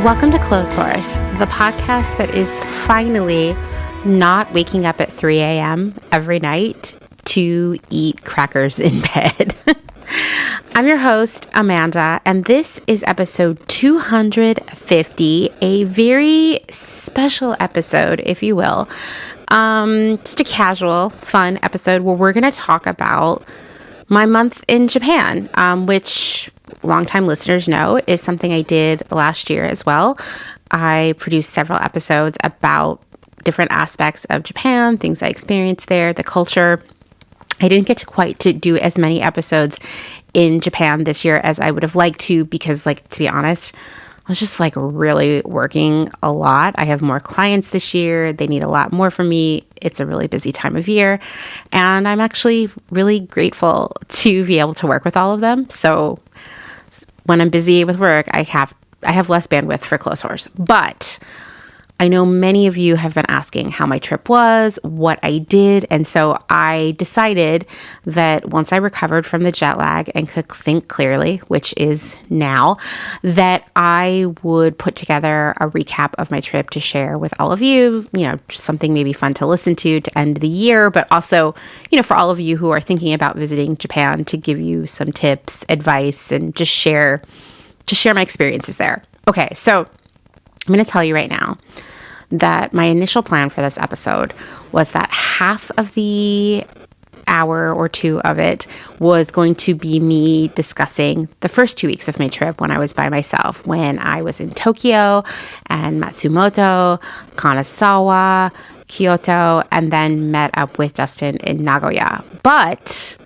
Welcome to Clotheshorse, the podcast that is finally not waking up at 3 a.m. every night to eat crackers in bed. I'm your host, Amanda, and this is episode 250, a very special episode, if you will. Just a casual, fun episode where we're going to talk about my month in Japan, which longtime listeners know is something I did last year as well. I produced several episodes about different aspects of Japan, things I experienced there, the culture. I didn't get to do as many episodes in Japan this year as I would have liked to because, to be honest, I was just really working a lot. I have more clients this year. They need a lot more from me. It's a really busy time of year. And I'm actually really grateful to be able to work with all of them. So when I'm busy with work, I have less bandwidth for Clotheshorse. But I know many of you have been asking how my trip was, what I did, and so I decided that once I recovered from the jet lag and could think clearly, which is now, that I would put together a recap of my trip to share with all of you, just something maybe fun to listen to end the year, but also, for all of you who are thinking about visiting Japan, to give you some tips, advice, and just share my experiences there. Okay, so I'm going to tell you right now that my initial plan for this episode was that half of the hour or two of it was going to be me discussing the first 2 weeks of my trip when I was by myself, when I was in Tokyo and Matsumoto, Kanazawa, Kyoto, and then met up with Dustin in Nagoya. But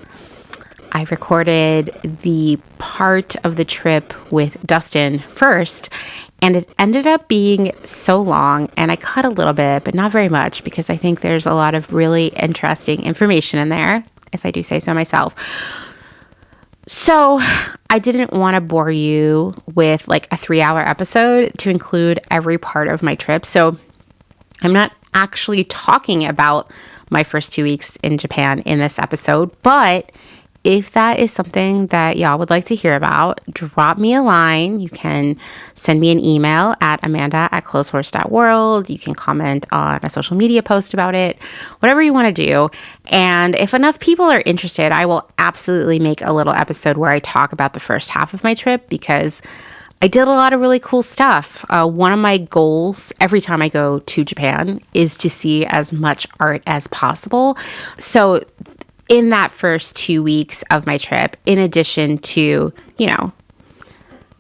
I recorded the part of the trip with Dustin first, and it ended up being so long, and I cut a little bit, but not very much, because I think there's a lot of really interesting information in there, if I do say so myself. So I didn't want to bore you with a 3-hour episode to include every part of my trip. So I'm not actually talking about my first 2 weeks in Japan in this episode, but if that is something that y'all would like to hear about, drop me a line. You can send me an email at amanda@clotheshorse.world. You can comment on a social media post about it, whatever you want to do. And if enough people are interested, I will absolutely make a little episode where I talk about the first half of my trip, because I did a lot of really cool stuff. One of my goals every time I go to Japan is to see as much art as possible. So in that first 2 weeks of my trip, in addition to,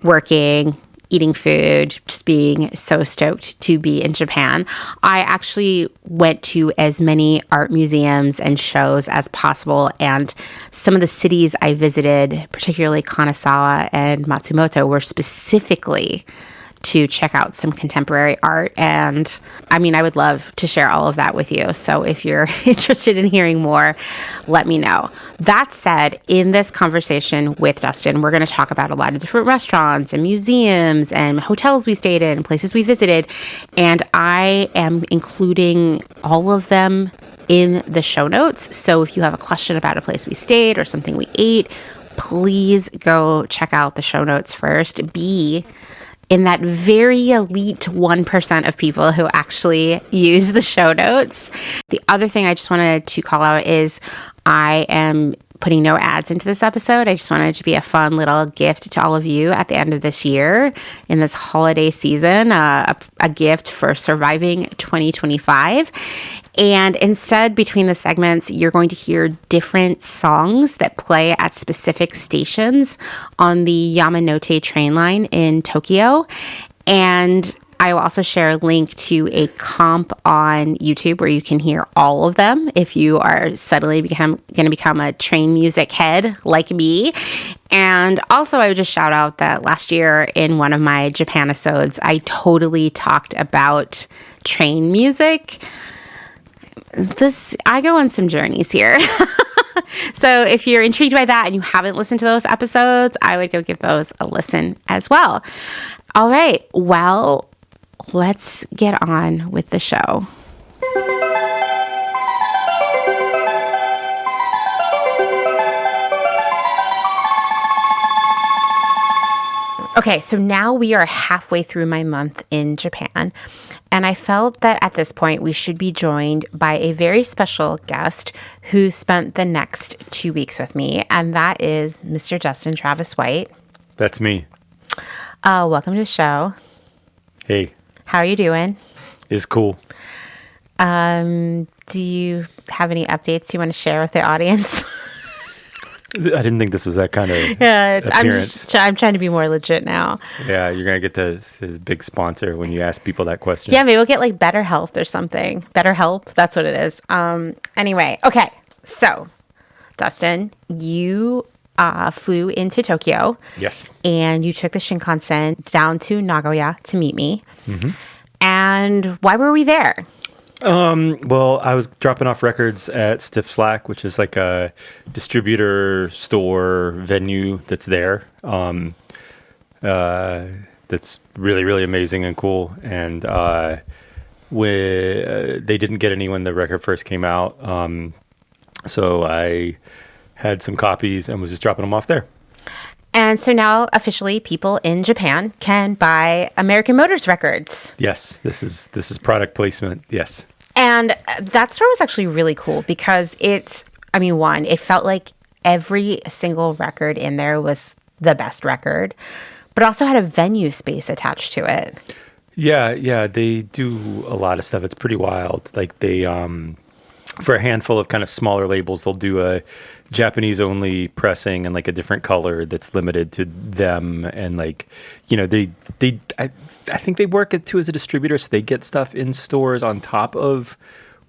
working, eating food, just being so stoked to be in Japan, I actually went to as many art museums and shows as possible. And some of the cities I visited, particularly Kanazawa and Matsumoto, were specifically to check out some contemporary art. And I would love to share all of that with you. So if you're interested in hearing more, let me know. That said, in this conversation with Dustin, we're going to talk about a lot of different restaurants and museums and hotels we stayed in, places we visited. And I am including all of them in the show notes. So if you have a question about a place we stayed or something we ate, please go check out the show notes first. Be in that very elite 1% of people who actually use the show notes. The other thing I just wanted to call out is I am putting no ads into this episode. I just wanted it to be a fun little gift to all of you at the end of this year, in this holiday season, a gift for surviving 2025. And instead, between the segments, you're going to hear different songs that play at specific stations on the Yamanote train line in Tokyo. And I will also share a link to a comp on YouTube where you can hear all of them if you are suddenly going to become a train music head like me. And also, I would just shout out that last year in one of my Japan-isodes, I totally talked about train music. I go on some journeys here. So if you're intrigued by that and you haven't listened to those episodes, I would go give those a listen as well. All right. Well, let's get on with the show. Okay, so now we are halfway through my month in Japan, and I felt that at this point we should be joined by a very special guest who spent the next 2 weeks with me, and that is Mr. Dustin Travis White. That's me. Welcome to the show. Hey. How are you doing? It's cool. Do you have any updates you want to share with the audience? I didn't think this was that kind of appearance. I'm trying to be more legit now. Yeah, you're going to get this big sponsor when you ask people that question. Yeah, maybe we'll get like Better Health or something. Better Help, that's what it is. Anyway, okay. So, Dustin, you flew into Tokyo. Yes. And you took the Shinkansen down to Nagoya to meet me. Mm-hmm. And why were we there? Well, I was dropping off records at Stiff Slack, which is like a distributor store venue that's there. That's really, really amazing and cool. And they didn't get any when the record first came out. So I had some copies and was just dropping them off there. And so now officially people in Japan can buy American Motors records. Yes, this is product placement. Yes. And that store was actually really cool because it felt like every single record in there was the best record, but also had a venue space attached to it. Yeah, they do a lot of stuff. It's pretty wild. Like they, for a handful of kind of smaller labels, they'll do a Japanese only pressing and like a different color that's limited to them. And like, I think they work it too as a distributor. So they get stuff in stores on top of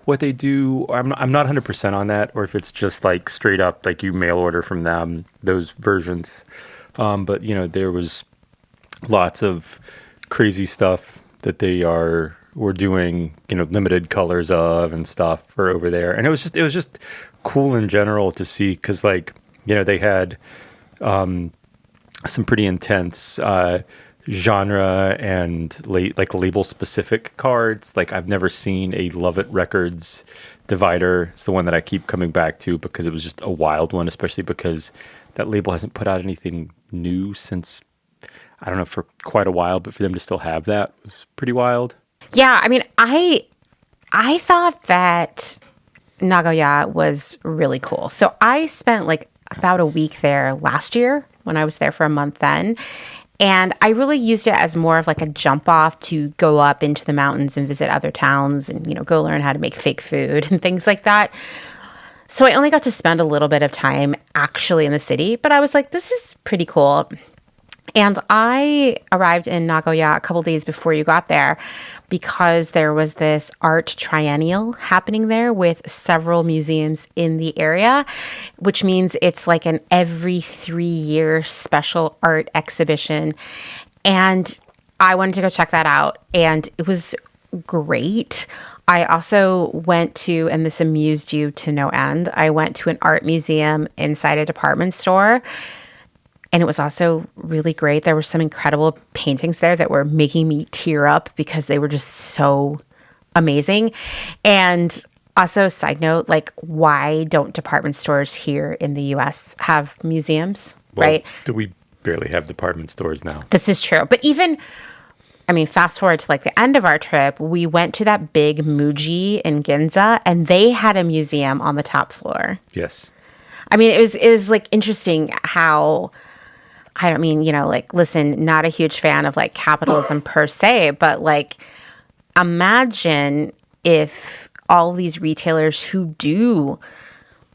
what they do. I'm not 100% on that, or if it's just like straight up, like you mail order from them, those versions. But there was lots of crazy stuff that they were doing, limited colors of and stuff for over there. And it was just cool in general to see, because they had some pretty intense genre and label specific cards. Like I've never seen a Love It Records divider. It's the one that I keep coming back to because it was just a wild one, especially because that label hasn't put out anything new since, I don't know, for quite a while, but for them to still have that was pretty wild. Yeah, I mean, I thought that Nagoya was really cool. So I spent like about a week there last year when I was there for a month then. And I really used it as more of like a jump off to go up into the mountains and visit other towns and, go learn how to make fake food and things like that. So I only got to spend a little bit of time actually in the city, but I was like, this is pretty cool. And I arrived in Nagoya a couple days before you got there because there was this art triennial happening there with several museums in the area, which means it's like an every 3-year special art exhibition. And I wanted to go check that out, and it was great. I also went to, and this amused you to no end, I went to an art museum inside a department store. And it was also really great. There were some incredible paintings there that were making me tear up because they were just so amazing. And also, side note, like, why don't department stores here in the U.S. have museums, right? Do we barely have department stores now? This is true. But even, fast forward to like the end of our trip, we went to that big Muji in Ginza, and they had a museum on the top floor. Yes. It was like interesting how... listen, not a huge fan of like capitalism per se, but like imagine if all these retailers who do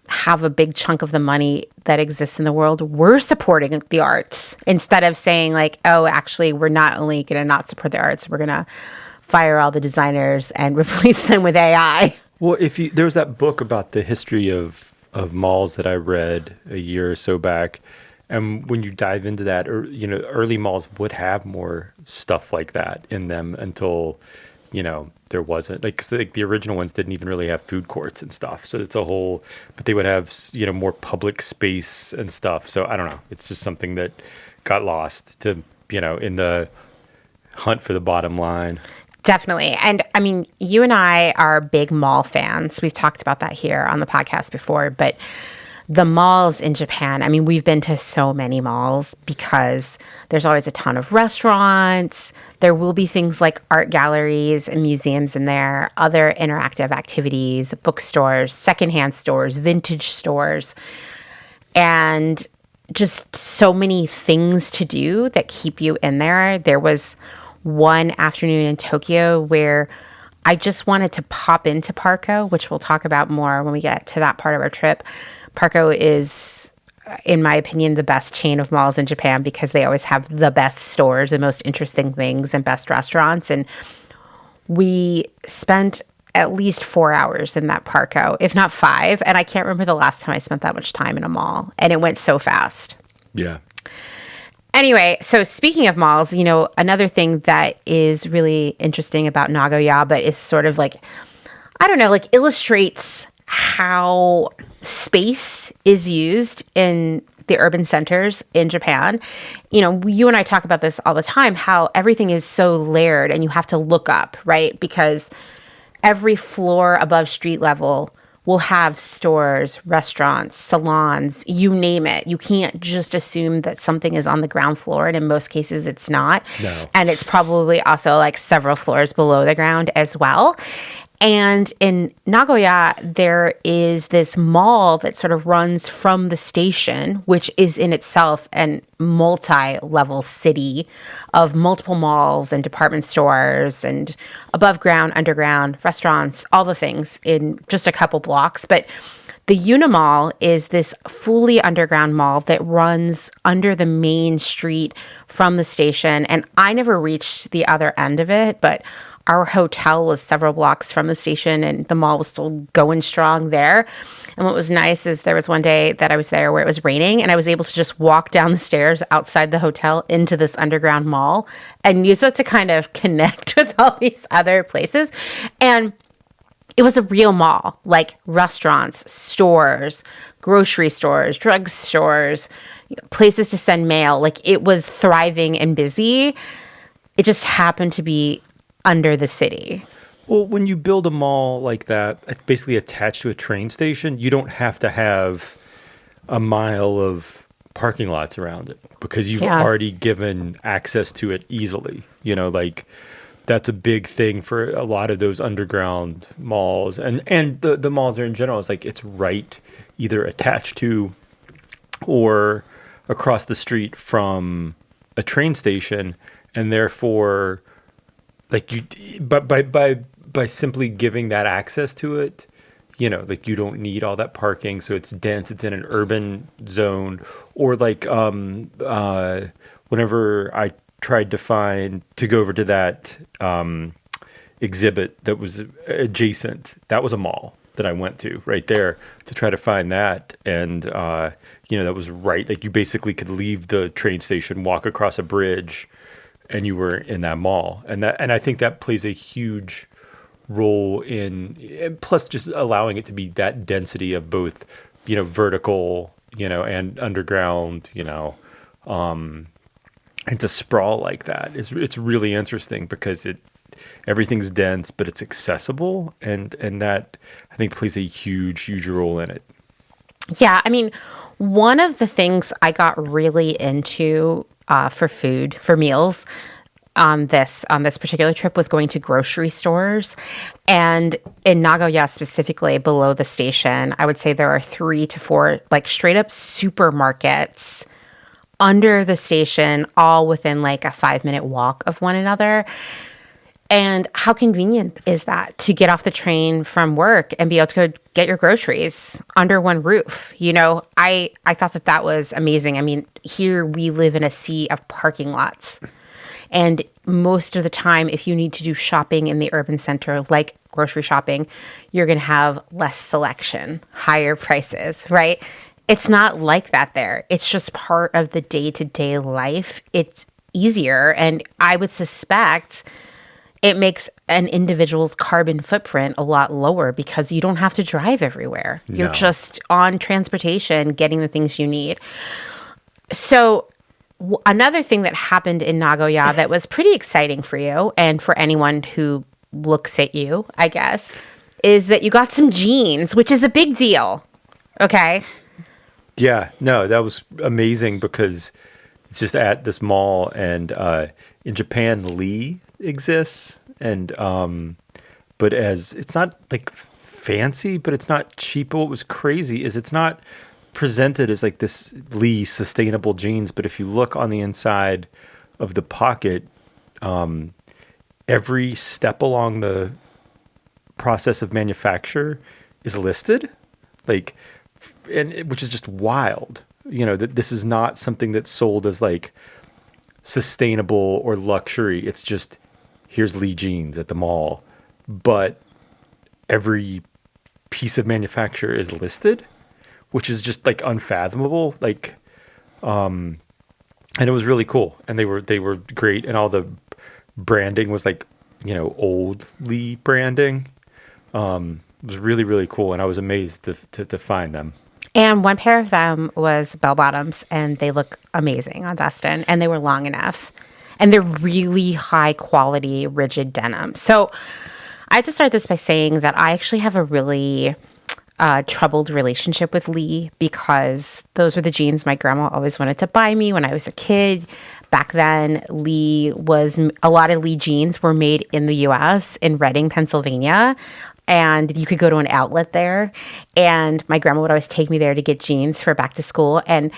have a big chunk of the money that exists in the world were supporting the arts instead of saying like, oh, actually, we're not only going to not support the arts, we're going to fire all the designers and replace them with AI. Well, there was that book about the history of malls that I read a year or so back. And when you dive into that, early malls would have more stuff like that in them until, there wasn't. Like the original ones didn't even really have food courts and stuff. So it's but they would have, more public space and stuff. So I don't know. It's just something that got lost to, in the hunt for the bottom line. Definitely. And you and I are big mall fans. We've talked about that here on the podcast before, but The malls in Japan, I mean, we've been to so many malls because there's always a ton of restaurants. There will be things like art galleries and museums in there, other interactive activities, bookstores, secondhand stores, vintage stores, and just so many things to do that keep you in there. There was one afternoon in Tokyo where I just wanted to pop into Parco, which we'll talk about more when we get to that part of our trip. Parco is, in my opinion, the best chain of malls in Japan because they always have the best stores and most interesting things and best restaurants. And we spent at least 4 hours in that Parco, if not 5. And I can't remember the last time I spent that much time in a mall. And it went so fast. Yeah. Anyway, so speaking of malls, you know, another thing that is really interesting about Nagoya, but is sort of like, I don't know, like illustrates how space is used in the urban centers in Japan. You know, you and I talk about this all the time, how everything is so layered and you have to look up, right? Because every floor above street level will have stores, restaurants, salons, you name it. You can't just assume that something is on the ground floor, and in most cases it's not. No. And it's probably also like several floors below the ground as well. And in Nagoya, there is this mall that sort of runs from the station, which is in itself a multi-level city of multiple malls and department stores and above ground, underground, restaurants, all the things in just a couple blocks. But the Unimall is this fully underground mall that runs under the main street from the station. And I never reached the other end of it, but our hotel was several blocks from the station and the mall was still going strong there. And what was nice is there was one day that I was there where it was raining and I was able to just walk down the stairs outside the hotel into this underground mall and use that to kind of connect with all these other places. And it was a real mall, like restaurants, stores, grocery stores, drug stores, places to send mail. Like it was thriving and busy. It just happened to be under the city. Well, when you build a mall like that, it's basically attached to a train station, you don't have to have a mile of parking lots around it because you've already given access to it easily. You know, like that's a big thing for a lot of those underground malls and the malls are in general. It's like it's right either attached to or across the street from a train station, and therefore like you, but by simply giving that access to it, you know, like you don't need all that parking, so it's dense. It's in an urban zone, or like whenever I tried to go over to that exhibit that was adjacent, that was a mall that I went to right there to try to find that, and you know, that was right. Like you basically could leave the train station, walk across a bridge, and you were in that mall. And I think that plays a huge role in, plus just allowing it to be that density of both, you know, vertical, you know, and underground, you know, and to sprawl like that it's really interesting because everything's dense, but it's accessible. And that I think plays a huge role in it. Yeah. I mean, one of the things I got really into for food, for meals on this particular trip was going to grocery stores. And in Nagoya specifically, below the station, I would say there are 3 to 4 like straight up supermarkets under the station, all within like a 5-minute walk of one another. And how convenient is that to get off the train from work and be able to go get your groceries under one roof? You know, I thought that was amazing. I mean, here we live in a sea of parking lots. And most of the time, if you need to do shopping in the urban center, like grocery shopping, you're going to have less selection, higher prices, right? It's not like that there. It's just part of the day-to-day life. It's easier. And I would suspect it makes an individual's carbon footprint a lot lower because you don't have to drive everywhere. No. You're just on transportation, getting the things you need. So another thing that happened in Nagoya that was pretty exciting for you and for anyone who looks at you, I guess, is that you got some jeans, which is a big deal. Okay. Yeah, no, that was amazing because it's just at this mall, and in Japan, Lee exists, and but as it's not like fancy, but it's not cheap. But what was crazy is it's not presented as like this Lee sustainable jeans, but if you look on the inside of the pocket, every step along the process of manufacture is listed, like, which is just wild. That this is not something that's sold as like sustainable or luxury. It's just, here's Lee jeans at the mall, but every piece of manufacture is listed, which is just like unfathomable. Like, and it was really cool, and they were great, and all the branding was like, old Lee branding. It was really, really cool, and I was amazed to find them. And one pair of them was bell bottoms, and they look amazing on Dustin, and they were long enough. And they're really high quality, rigid denim. So I have to start this by saying that I actually have a really troubled relationship with Lee, because those were the jeans my grandma always wanted to buy me when I was a kid. Back then, a lot of Lee jeans were made in the U.S., in Reading, Pennsylvania. And you could go to an outlet there. And my grandma would always take me there to get jeans for back to school. And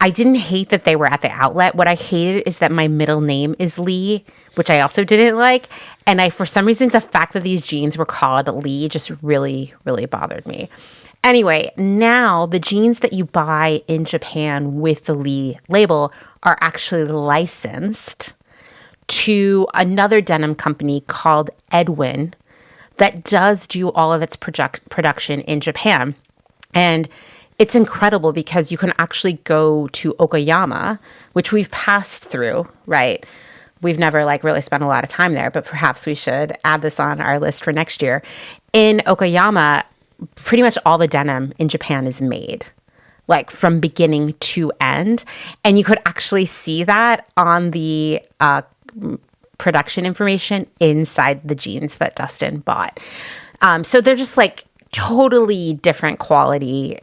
I didn't hate that they were at the outlet. What I hated is that my middle name is Lee, which I also didn't like. And for some reason, the fact that these jeans were called Lee just really, really bothered me. Anyway, now the jeans that you buy in Japan with the Lee label are actually licensed to another denim company called Edwin that does do all of its production in Japan. And it's incredible because you can actually go to Okayama, which we've passed through, right? We've never really spent a lot of time there, but perhaps we should add this on our list for next year. In Okayama, pretty much all the denim in Japan is made, like from beginning to end. And you could actually see that on the production information inside the jeans that Dustin bought. So they're just like totally different quality,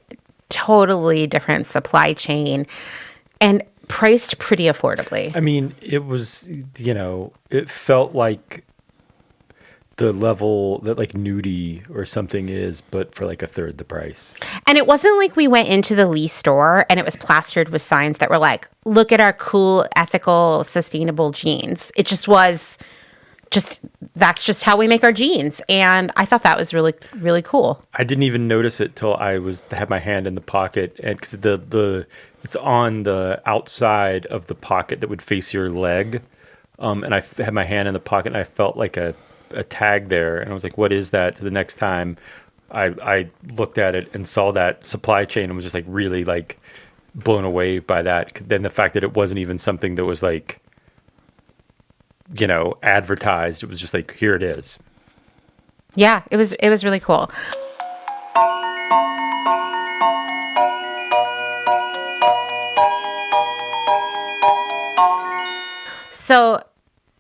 totally different supply chain, and priced pretty affordably. I mean, it was, it felt like the level that like Nudie or something is, but for like a third the price. And it wasn't like we went into the Lee store and it was plastered with signs that were like, look at our cool, ethical, sustainable jeans. It just was that's just how we make our jeans. And I thought that was really, really cool. I didn't even notice it till I had my hand in the pocket, and because it's on the outside of the pocket that would face your leg. And I had my hand in the pocket and I felt like a tag there, and I was like, what is that? So the next time I looked at it and saw that supply chain and was just like really like blown away by that. Then the fact that it wasn't even something that was like, advertised. It was just like, here it is. Yeah, it was really cool. So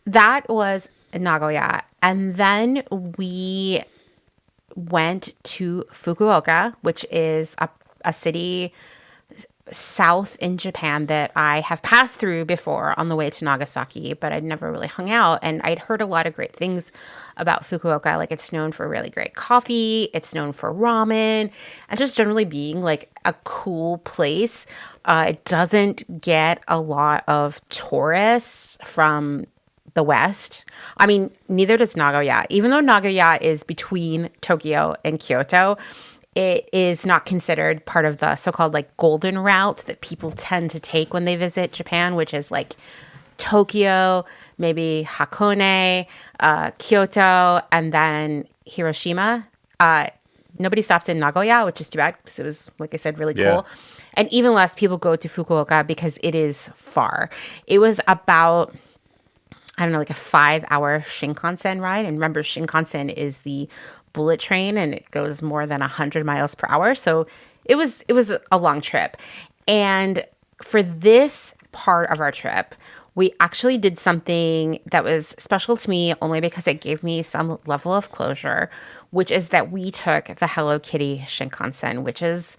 that was Nagoya. And then we went to Fukuoka, which is a city south in Japan that I have passed through before on the way to Nagasaki, but I'd never really hung out. And I'd heard a lot of great things about Fukuoka. Like, it's known for really great coffee, it's known for ramen, and just generally being like a cool place. It doesn't get a lot of tourists from the West. I mean, neither does Nagoya. Even though Nagoya is between Tokyo and Kyoto, it is not considered part of the so-called like golden route that people tend to take when they visit Japan, which is like Tokyo, maybe Hakone, Kyoto, and then Hiroshima. Nobody stops in Nagoya, which is too bad because it was, like I said, really cool. And even less people go to Fukuoka because it is far. It was about, I don't know, like a 5-hour Shinkansen ride. And remember, Shinkansen is the bullet train and it goes more than 100 miles per hour. So it was a long trip. And for this part of our trip, we actually did something that was special to me only because it gave me some level of closure, which is that we took the Hello Kitty Shinkansen, which is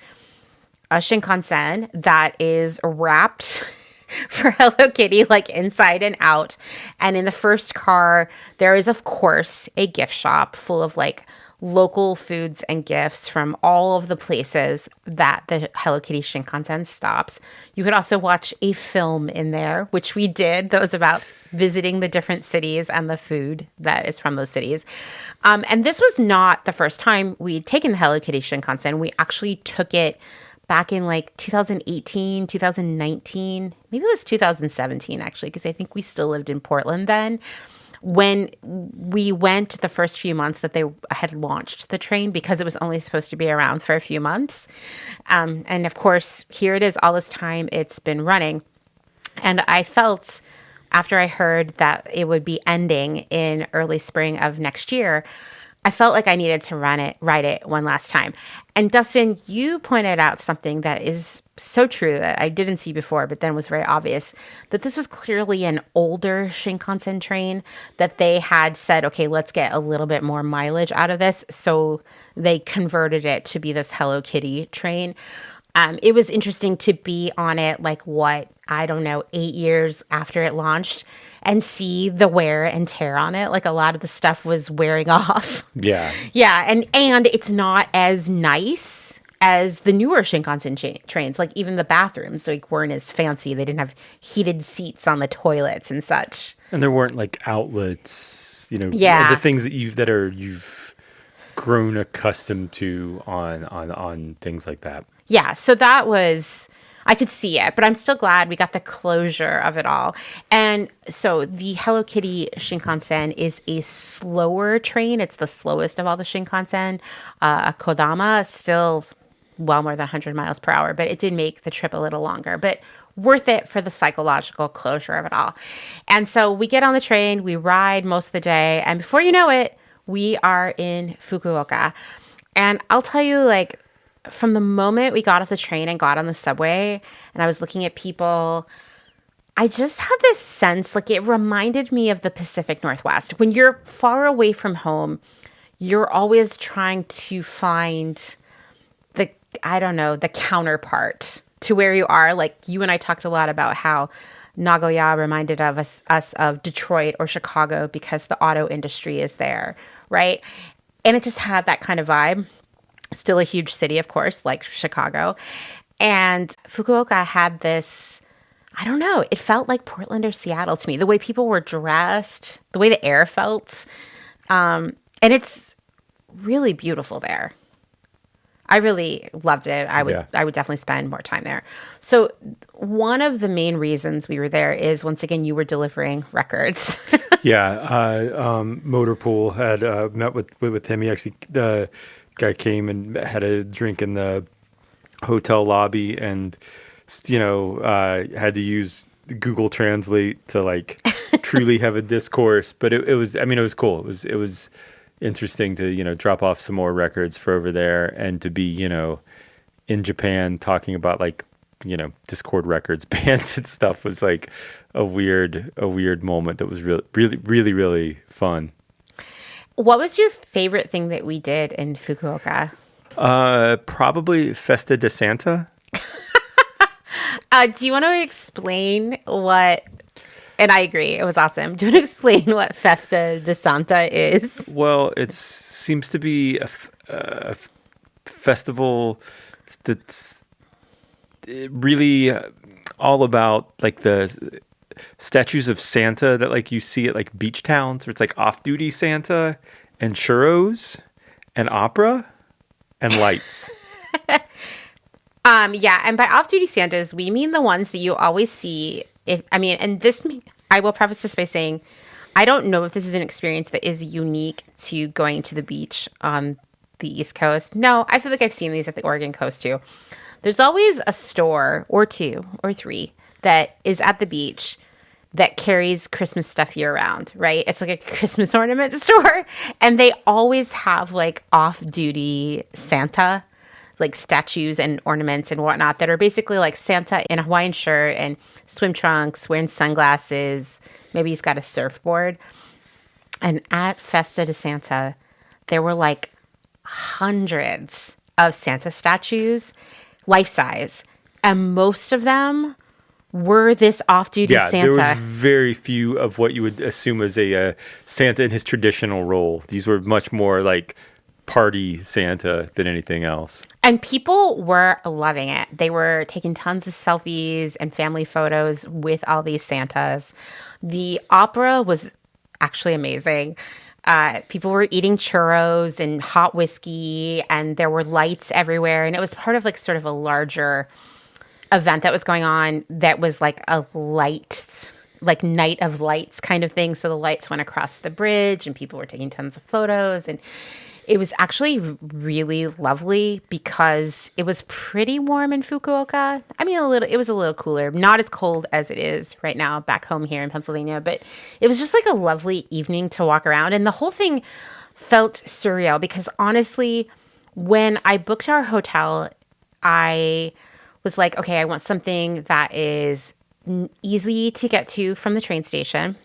a Shinkansen that is wrapped for Hello Kitty, like inside and out. And in the first car, there is, of course, a gift shop full of like local foods and gifts from all of the places that the Hello Kitty Shinkansen stops. You could also watch a film in there, which we did. That was about visiting the different cities and the food that is from those cities. And this was not the first time we'd taken the Hello Kitty Shinkansen. We actually took it back in like 2018, 2019, maybe it was 2017 actually, because I think we still lived in Portland then. When we went the first few months that they had launched the train, because it was only supposed to be around for a few months. And of course, here it is all this time it's been running. And I felt, after I heard that it would be ending in early spring of next year, I felt like I needed to ride it one last time. And Dustin, you pointed out something that is so true that I didn't see before, but then was very obvious, that this was clearly an older Shinkansen train that they had said, okay, let's get a little bit more mileage out of this. So they converted it to be this Hello Kitty train. It was interesting to be on it, like, 8 years after it launched and see the wear and tear on it. Like, a lot of the stuff was wearing off. Yeah. Yeah. And it's not as nice as the newer Shinkansen trains. Like, even the bathrooms, like, weren't as fancy. They didn't have heated seats on the toilets and such. And there weren't like outlets, Yeah. the things that you've grown accustomed to on things like that. Yeah, so that was, I could see it, but I'm still glad we got the closure of it all. And so the Hello Kitty Shinkansen is a slower train. It's the slowest of all the Shinkansen. A Kodama, still well more than 100 miles per hour, but it did make the trip a little longer. But worth it for the psychological closure of it all. And so we get on the train, we ride most of the day, and before you know it, we are in Fukuoka. And I'll tell you, like, from the moment we got off the train and got on the subway and I was looking at people, I just had this sense, like, it reminded me of the Pacific Northwest. When you're far away from home, you're always trying to find the counterpart to where you are. Like, you and I talked a lot about how Nagoya reminded us of Detroit or Chicago because the auto industry is there, right? And it just had that kind of vibe. Still a huge city, of course, like Chicago. And Fukuoka had this, I don't know, it felt like Portland or Seattle to me. The way people were dressed, the way the air felt. And it's really beautiful there. I really loved it. I would definitely spend more time there. So one of the main reasons we were there is, once again, you were delivering records. Yeah. Motorpool had met with him. He actually... guy came and had a drink in the hotel lobby and, had to use Google Translate to like truly have a discourse. But it was cool. It was interesting to, drop off some more records for over there and to be, in Japan talking about like, Discord Records bands and stuff was like a weird moment that was really fun. What was your favorite thing that we did in Fukuoka? Probably Festa de Santa. Do you want to explain what... And I agree, it was awesome. Do you want to explain what Festa de Santa is? Well, it seems to be a festival that's really all about like the statues of Santa that like you see at like beach towns, where it's like off-duty Santa and churros and opera and lights. Yeah, and by off-duty Santas, we mean the ones that you always see. I will preface this by saying, I don't know if this is an experience that is unique to going to the beach on the East Coast. No, I feel like I've seen these at the Oregon coast too. There's always a store or two or three that is at the beach that carries Christmas stuff year round, right? It's like a Christmas ornament store. And they always have like off-duty Santa, like statues and ornaments and whatnot that are basically like Santa in a Hawaiian shirt and swim trunks, wearing sunglasses. Maybe he's got a surfboard. And at Festa de Santa, there were like hundreds of Santa statues life size. And most of them were this off-duty Santa. There was very few of what you would assume as a Santa in his traditional role. These were much more like party Santa than anything else. And people were loving it. They were taking tons of selfies and family photos with all these Santas. The opera was actually amazing. People were eating churros and hot whiskey, and there were lights everywhere. And it was part of like sort of a larger event that was going on that was like a light, like night of lights kind of thing. So the lights went across the bridge and people were taking tons of photos, and it was actually really lovely because it was pretty warm in Fukuoka. I mean, it was a little cooler, not as cold as it is right now back home here in Pennsylvania, but it was just like a lovely evening to walk around. And the whole thing felt surreal because honestly, when I booked our hotel, I was like, okay, I want something that is easy to get to from the train station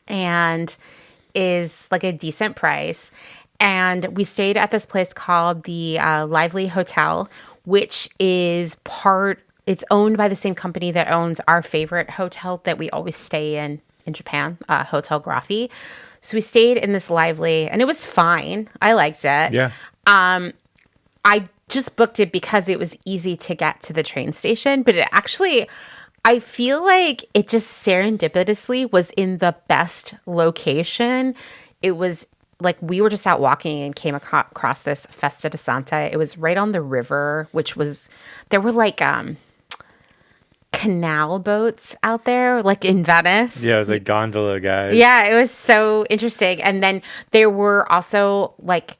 and is like a decent price. And we stayed at this place called the Lively Hotel, which is it's owned by the same company that owns our favorite hotel that we always stay in Japan, Hotel Graffi. So we stayed in this Lively, and it was fine. I liked it. Yeah. I just booked it because it was easy to get to the train station, but it actually, I feel like it just serendipitously was in the best location. It was like we were just out walking and came across this Festa di Santa. It was right on the river, there were like canal boats out there, like in Venice. Yeah, it was like gondola guys. Yeah, it was so interesting. And then there were also like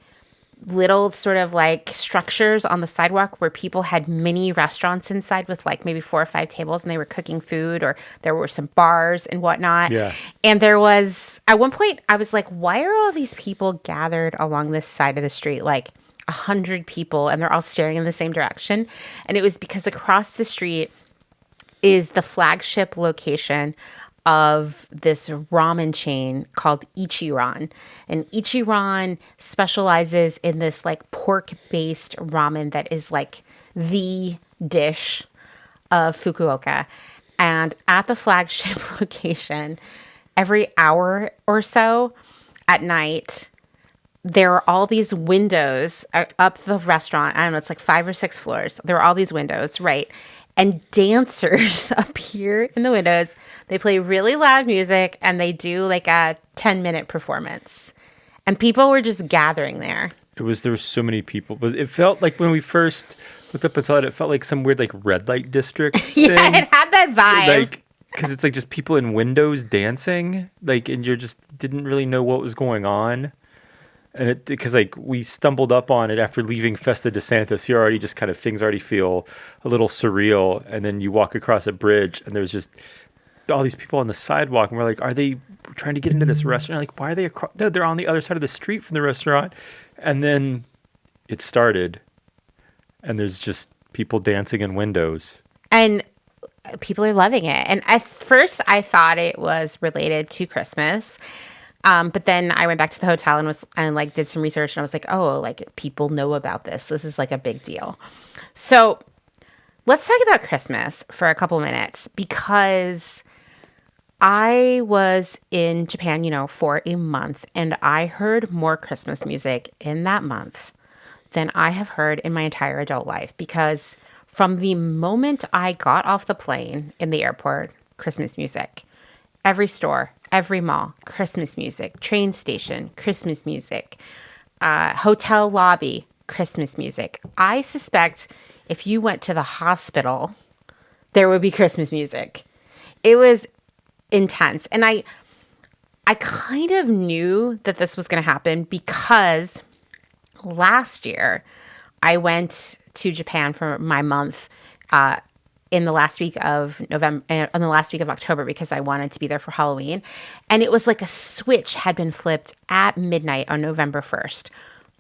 little sort of like structures on the sidewalk where people had mini restaurants inside with like maybe 4 or 5 tables and they were cooking food, or there were some bars and whatnot. Yeah. And there was, at one point I was like, why are all these people gathered along this side of the street? Like 100 people, and they're all staring in the same direction. And it was because across the street is the flagship location of this ramen chain called Ichiran. And Ichiran specializes in this like pork-based ramen that is like the dish of Fukuoka. And at the flagship location, every hour or so at night, there are all these windows up the restaurant. I don't know, it's like 5 or 6 floors. There are all these windows, right? And dancers appear in the windows. They play really loud music, and they do like a 10-minute performance. And people were just gathering there. There were so many people. It felt like when we first looked up and saw it felt like some weird like red light district thing. Yeah, it had that vibe. Like, because it's like just people in windows dancing, like, and you just didn't really know what was going on. And because like we stumbled up on it after leaving Festa di Santa, so you're already just kind of, things already feel a little surreal. And then you walk across a bridge and there's just all these people on the sidewalk, and we're like, are they trying to get into this restaurant? Like, why are they across? No, they're on the other side of the street from the restaurant. And then it started, and there's just people dancing in windows. And people are loving it. And at first I thought it was related to Christmas. But then I went back to the hotel and did some research, and I was like, oh, like people know about this. This is like a big deal. So let's talk about Christmas for a couple minutes, because I was in Japan, for a month, and I heard more Christmas music in that month than I have heard in my entire adult life. Because from the moment I got off the plane in the airport, Christmas music, every store, every mall, Christmas music, train station, Christmas music, hotel lobby, Christmas music. I suspect if you went to the hospital, there would be Christmas music. It was intense. And I kind of knew that this was going to happen because last year I went to Japan for my month in the last week of October, because I wanted to be there for Halloween. And it was like a switch had been flipped at midnight on November 1st.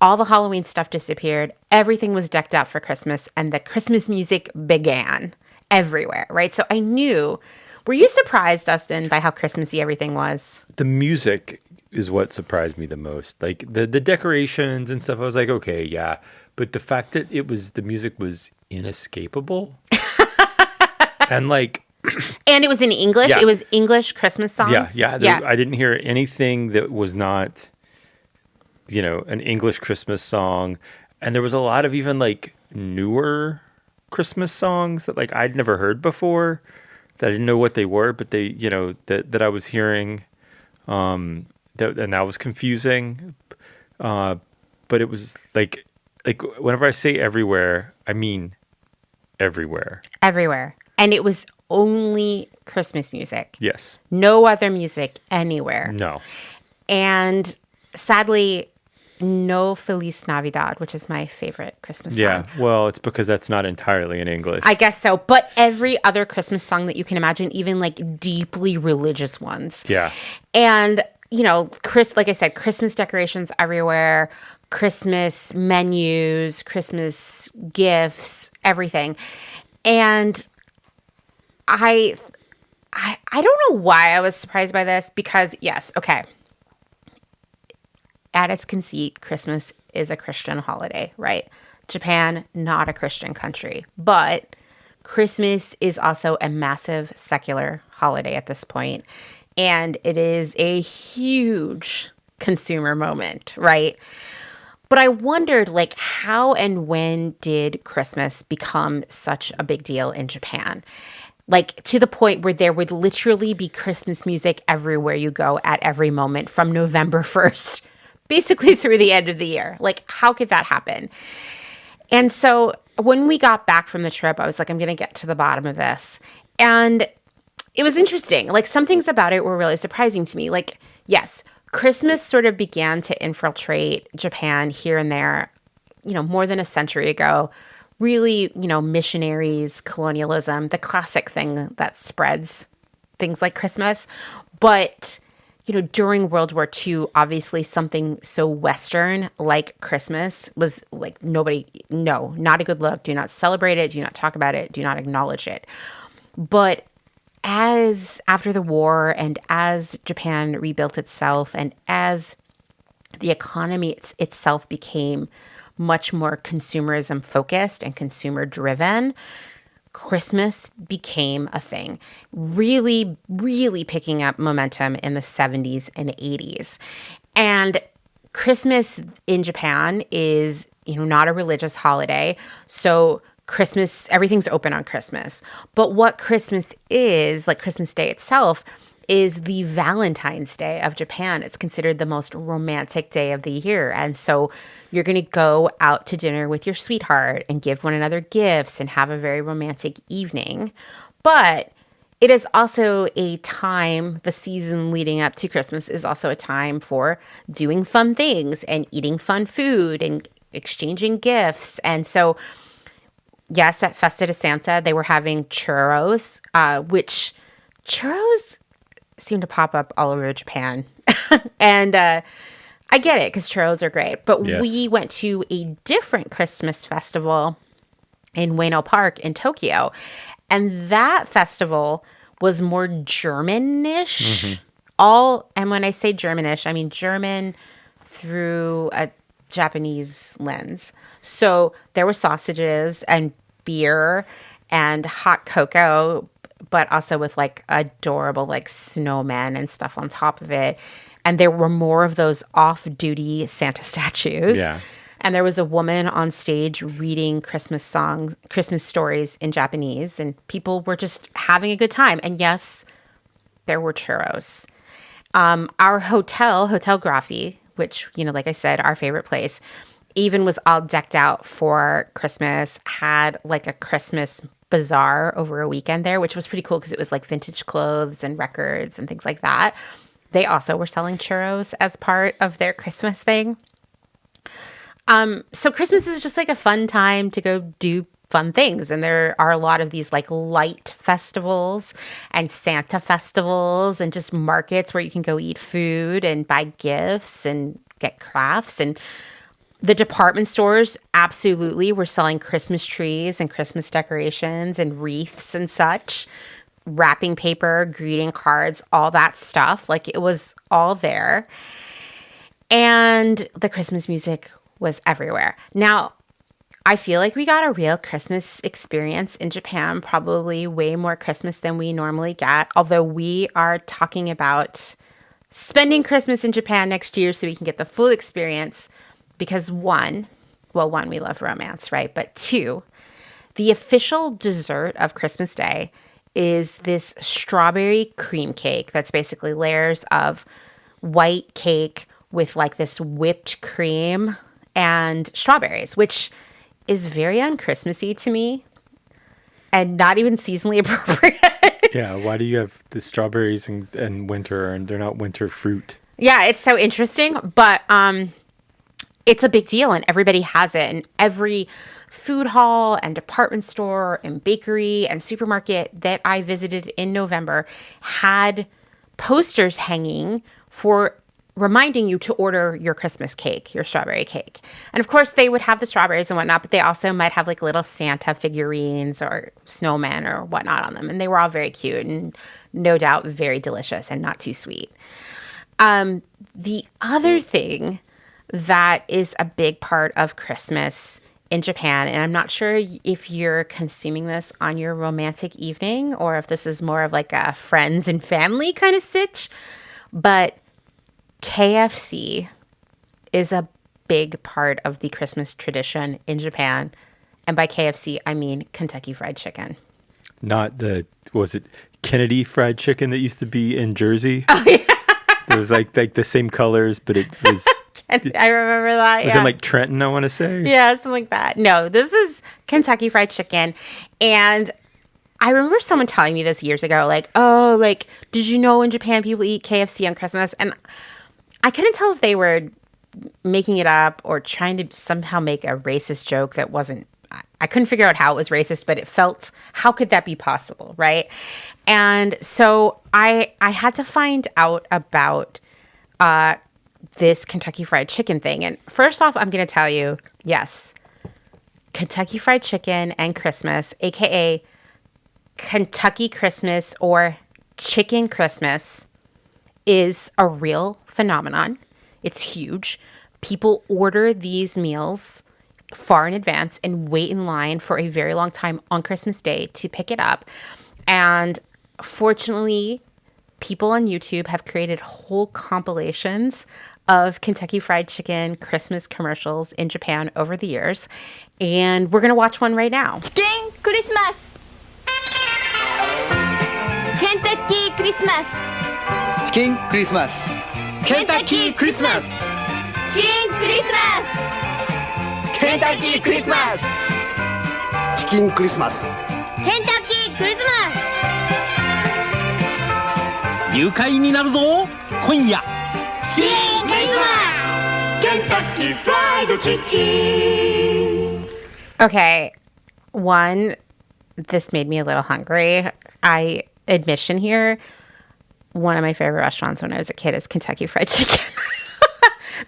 All the Halloween stuff disappeared. Everything was decked out for Christmas, and the Christmas music began everywhere, right? So I knew. Were you surprised, Dustin, by how Christmassy everything was? The music is what surprised me the most. Like the decorations and stuff, I was like, okay, yeah. But the fact that the music was inescapable. And like, and it was in English. Yeah. It was English Christmas songs. Yeah. I didn't hear anything that was not, an English Christmas song. And there was a lot of even like newer Christmas songs that like I'd never heard before, that I didn't know what they were, but they, that I was hearing, and that was confusing. But it was like whenever I say everywhere, I mean everywhere. Everywhere. And it was only Christmas music. Yes. No other music anywhere. No. And sadly, no Feliz Navidad, which is my favorite Christmas song. Yeah. Well, it's because that's not entirely in English. I guess so. But every other Christmas song that you can imagine, even like deeply religious ones. Yeah. And, like I said, Christmas decorations everywhere, Christmas menus, Christmas gifts, everything. And I don't know why I was surprised by this, because yes, okay. At its conceit, Christmas is a Christian holiday, right? Japan, not a Christian country, but Christmas is also a massive secular holiday at this point, and it is a huge consumer moment, right? But I wondered, like, how and when did Christmas become such a big deal in Japan? Like, to the point where there would literally be Christmas music everywhere you go at every moment from November 1st, basically through the end of the year. Like, how could that happen? And so when we got back from the trip, I was like, I'm going to get to the bottom of this. And it was interesting. Like, some things about it were really surprising to me. Like, yes, Christmas sort of began to infiltrate Japan here and there, more than a century ago. Really, missionaries, colonialism, the classic thing that spreads things like Christmas. But, during World War II, obviously something so Western like Christmas was like not a good look. Do not celebrate it. Do not talk about it. Do not acknowledge it. But after the war and as Japan rebuilt itself and as the economy itself became much more consumerism focused and consumer driven, Christmas became a thing, really, really picking up momentum in the 70s and 80s. And Christmas in Japan is, not a religious holiday. So Christmas, everything's open on Christmas. But what Christmas is, like Christmas Day itself, is the Valentine's Day of Japan. It's considered the most romantic day of the year. And so you're going to go out to dinner with your sweetheart and give one another gifts and have a very romantic evening. But it is also a time, the season leading up to Christmas is also a time for doing fun things and eating fun food and exchanging gifts. And so, yes, at Festa de Santa, they were having churros, which churros seem to pop up all over Japan. And I get it because churros are great. But yes. We went to a different Christmas festival in Ueno Park in Tokyo. And that festival was more Germanish. Mm-hmm. And when I say Germanish, I mean German through a Japanese lens. So there were sausages and beer and hot cocoa, but also with like adorable like snowmen and stuff on top of it. And there were more of those off-duty Santa statues. Yeah. And there was a woman on stage reading Christmas stories in Japanese, and people were just having a good time. And yes, there were churros. Our Hotel Graffi, which, like I said, our favorite place, even was all decked out for Christmas, had like a Christmas bazaar over a weekend there, which was pretty cool because it was like vintage clothes and records and things like that. They also were selling churros as part of their Christmas thing. So Christmas is just like a fun time to go do fun things. And there are a lot of these like light festivals and Santa festivals and just markets where you can go eat food and buy gifts and get crafts. And the department stores absolutely were selling Christmas trees and Christmas decorations and wreaths and such, wrapping paper, greeting cards, all that stuff. Like it was all there. And the Christmas music was everywhere. Now, I feel like we got a real Christmas experience in Japan, probably way more Christmas than we normally get. Although we are talking about spending Christmas in Japan next year so we can get the full experience because one, we love romance, right? But two, the official dessert of Christmas Day is this strawberry cream cake that's basically layers of white cake with like this whipped cream and strawberries, which is very un-Christmassy to me and not even seasonally appropriate. Yeah, why do you have the strawberries and winter and they're not winter fruit? Yeah, it's so interesting, but it's a big deal and everybody has it. And every food hall and department store and bakery and supermarket that I visited in November had posters hanging for reminding you to order your Christmas cake, your strawberry cake. And of course, they would have the strawberries and whatnot, but they also might have like little Santa figurines or snowmen or whatnot on them. And they were all very cute and no doubt very delicious and not too sweet. The other thing that is a big part of Christmas in Japan, and I'm not sure if you're consuming this on your romantic evening or if this is more of like a friends and family kind of sitch, but KFC is a big part of the Christmas tradition in Japan. And by KFC, I mean Kentucky Fried Chicken. Not was it Kennedy Fried Chicken that used to be in Jersey? Oh, yeah. It was like the same colors, but it was... I remember that, Was it like Trenton, I want to say? Yeah, something like that. No, this is Kentucky Fried Chicken. And I remember someone telling me this years ago, like, oh, like, did you know in Japan people eat KFC on Christmas? And I couldn't tell if they were making it up or trying to somehow make a racist joke that wasn't, I couldn't figure out how it was racist, but it felt, how could that be possible, right? And so I had to find out about this Kentucky Fried Chicken thing. And first off, I'm going to tell you, yes, Kentucky Fried Chicken and Christmas, aka Kentucky Christmas or Chicken Christmas, is a real phenomenon. It's huge. People order these meals far in advance and wait in line for a very long time on Christmas Day to pick it up. And fortunately, people on YouTube have created whole compilations of Kentucky Fried Chicken Christmas commercials in Japan over the years. And we're going to watch one right now. Chicken Christmas! Kentucky Christmas! Chicken Christmas. Kentucky Christmas! Chicken Christmas! Kentucky Christmas. Chicken Christmas. Kentucky Christmas! 愉快になるぞ今夜 Chicken Christmas! Kentucky Fried Chicken. Okay, one, this made me a little hungry. Admission here, one of my favorite restaurants when I was a kid is Kentucky Fried Chicken.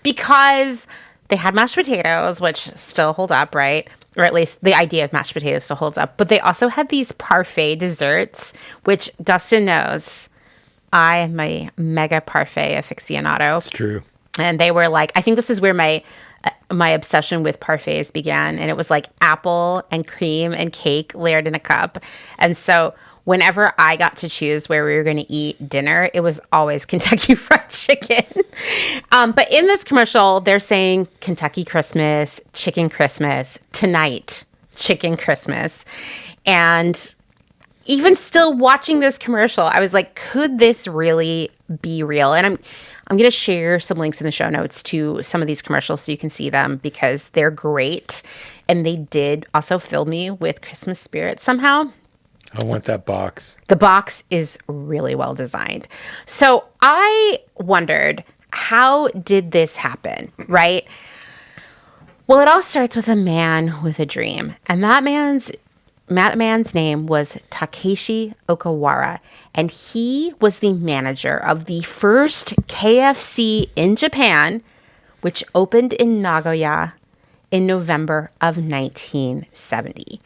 Because they had mashed potatoes, which still hold up, right? Or at least the idea of mashed potatoes still holds up. But they also had these parfait desserts, which Dustin knows. I am a mega parfait aficionado. It's true. And they were like, I think this is where my obsession with parfaits began. And it was like apple and cream and cake layered in a cup. And so whenever I got to choose where we were going to eat dinner, it was always Kentucky Fried Chicken. But in this commercial, they're saying Kentucky Christmas, Chicken Christmas, tonight, Chicken Christmas. And even still watching this commercial, I was like, could this really be real? And I'm going to share some links in the show notes to some of these commercials so you can see them because they're great. And they did also fill me with Christmas spirit somehow. I want that box. The box is really well designed. So I wondered, how did this happen, right? Well, it all starts with a man with a dream. And that man's name was Takeshi Okawara. And he was the manager of the first KFC in Japan, which opened in Nagoya in November of 1970.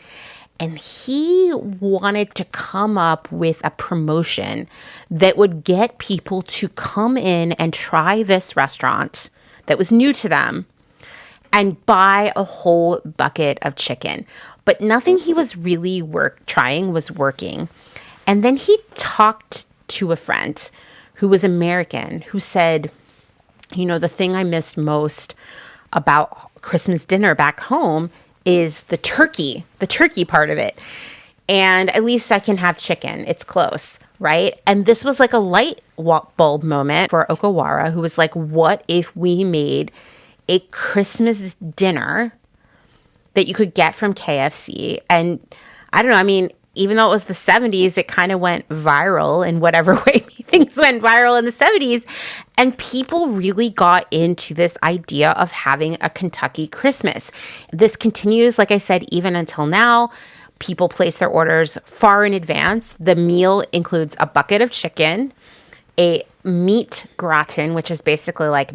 And he wanted to come up with a promotion that would get people to come in and try this restaurant that was new to them and buy a whole bucket of chicken. But nothing he was really trying was working. And then he talked to a friend who was American who said, you know, the thing I missed most about Christmas dinner back home is the turkey part of it. And at least I can have chicken. It's close, right? And this was like a light bulb moment for Okawara, who was like, what if we made a Christmas dinner that you could get from KFC? And I don't know, I mean, even though it was the 70s, it kind of went viral in whatever way things went viral in the 70s. And people really got into this idea of having a Kentucky Christmas. This continues, like I said, even until now. People place their orders far in advance. The meal includes a bucket of chicken, a meat gratin, which is basically like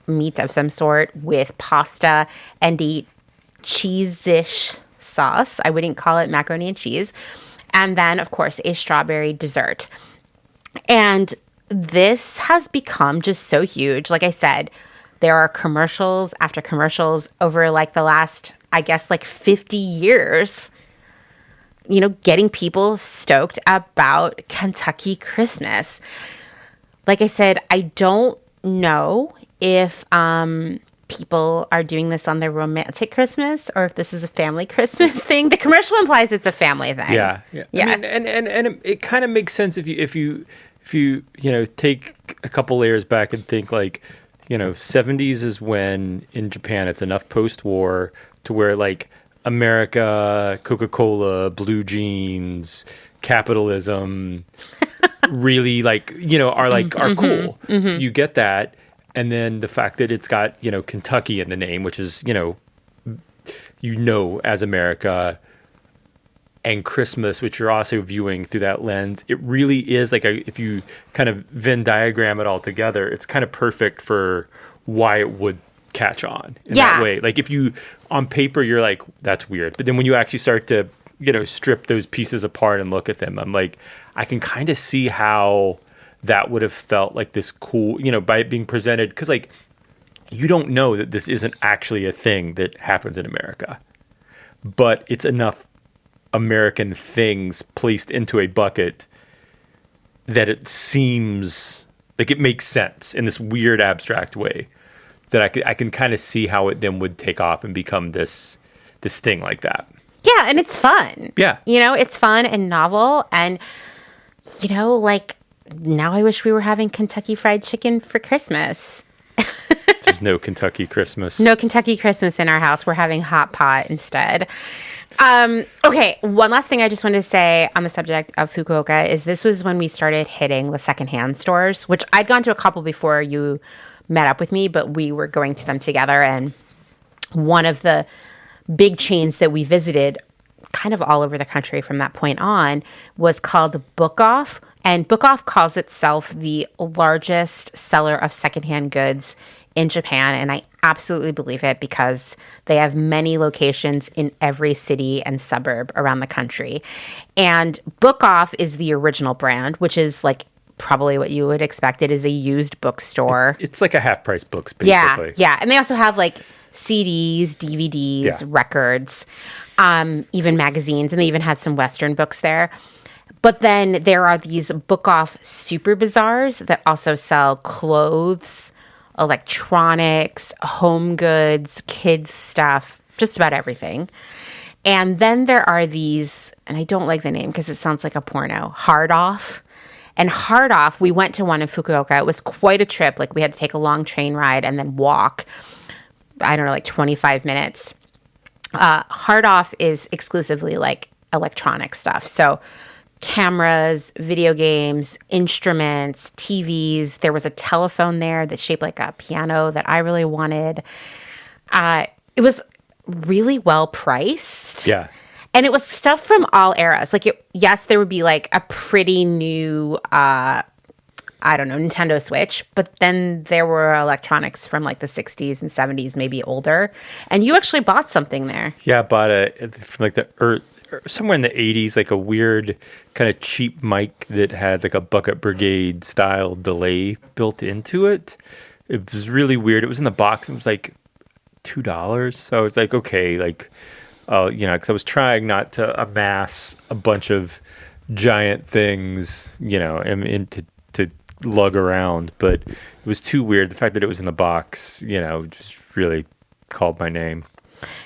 meat of some sort, with pasta and a cheese-ish sauce. I wouldn't call it macaroni and cheese. And then, of course, a strawberry dessert. And this has become just so huge. Like I said, there are commercials after commercials over like the last, I guess, like 50 years, you know, getting people stoked about Kentucky Christmas. Like I said, I don't know if people are doing this on their romantic Christmas or if this is a family Christmas thing. The commercial implies it's a family thing. Yeah. I mean, and it kind of makes sense if you take a couple layers back and think like, 70s is when in Japan it's enough post-war to where like America, Coca-Cola, blue jeans, capitalism really are cool. Mm-hmm. So you get that. And then the fact that it's got, Kentucky in the name, which is, as America, and Christmas, which you're also viewing through that lens, it really is like if you kind of Venn diagram it all together, it's kind of perfect for why it would catch on in that way. Like if you, on paper, you're like, that's weird. But then when you actually start to, strip those pieces apart and look at them, I'm like, I can kind of see how that would have felt like this cool, by it being presented. Because, like, you don't know that this isn't actually a thing that happens in America. But it's enough American things placed into a bucket that it seems like it makes sense in this weird, abstract way that I can kind of see how it then would take off and become this thing like that. Yeah, and it's fun. Yeah. It's fun and novel. And, like, now I wish we were having Kentucky Fried Chicken for Christmas. There's no Kentucky Christmas. No Kentucky Christmas in our house. We're having hot pot instead. Okay, one last thing I just wanted to say on the subject of Fukuoka is this was when we started hitting the secondhand stores, which I'd gone to a couple before you met up with me, but we were going to them together. And one of the big chains that we visited kind of all over the country from that point on was called Book Off. And Book Off calls itself the largest seller of secondhand goods in Japan. And I absolutely believe it because they have many locations in every city and suburb around the country. And Book Off is the original brand, which is like probably what you would expect. It is a used bookstore. It's like a half-price books, basically. Yeah. And they also have like CDs, DVDs, records, even magazines. And they even had some Western books there. But then there are these Book Off super bazaars that also sell clothes, electronics, home goods, kids stuff, just about everything. And then there are these, and I don't like the name because it sounds like a porno, Hard Off. And Hard Off, we went to one in Fukuoka. It was quite a trip. Like we had to take a long train ride and then walk, I don't know, like 25 minutes. Hard Off is exclusively like electronic stuff. So cameras, video games, instruments, TVs. There was a telephone there that's shaped like a piano that I really wanted. It was really well priced. Yeah. And it was stuff from all eras. Like, yes, there would be like a pretty new, Nintendo Switch. But then there were electronics from like the 60s and 70s, maybe older. And you actually bought something there. Yeah, I bought from like somewhere in the 80s, like a weird kind of cheap mic that had like a Bucket Brigade style delay built into it. It was really weird. It was in the box. It was like $2. So it's like, okay, like, because I was trying not to amass a bunch of giant things, and to lug around, but it was too weird. The fact that it was in the box, just really called my name.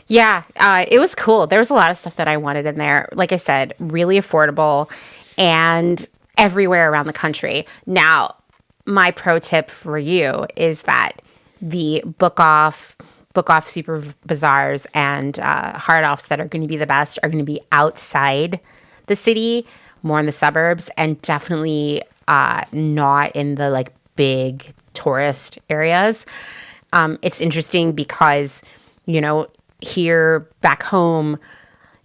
Yeah, it was cool. There was a lot of stuff that I wanted in there. Like I said, really affordable and everywhere around the country. Now, my pro tip for you is that the book off super bazaars and hard offs that are going to be the best are going to be outside the city, more in the suburbs, and definitely not in the like big tourist areas. It's interesting because, here back home,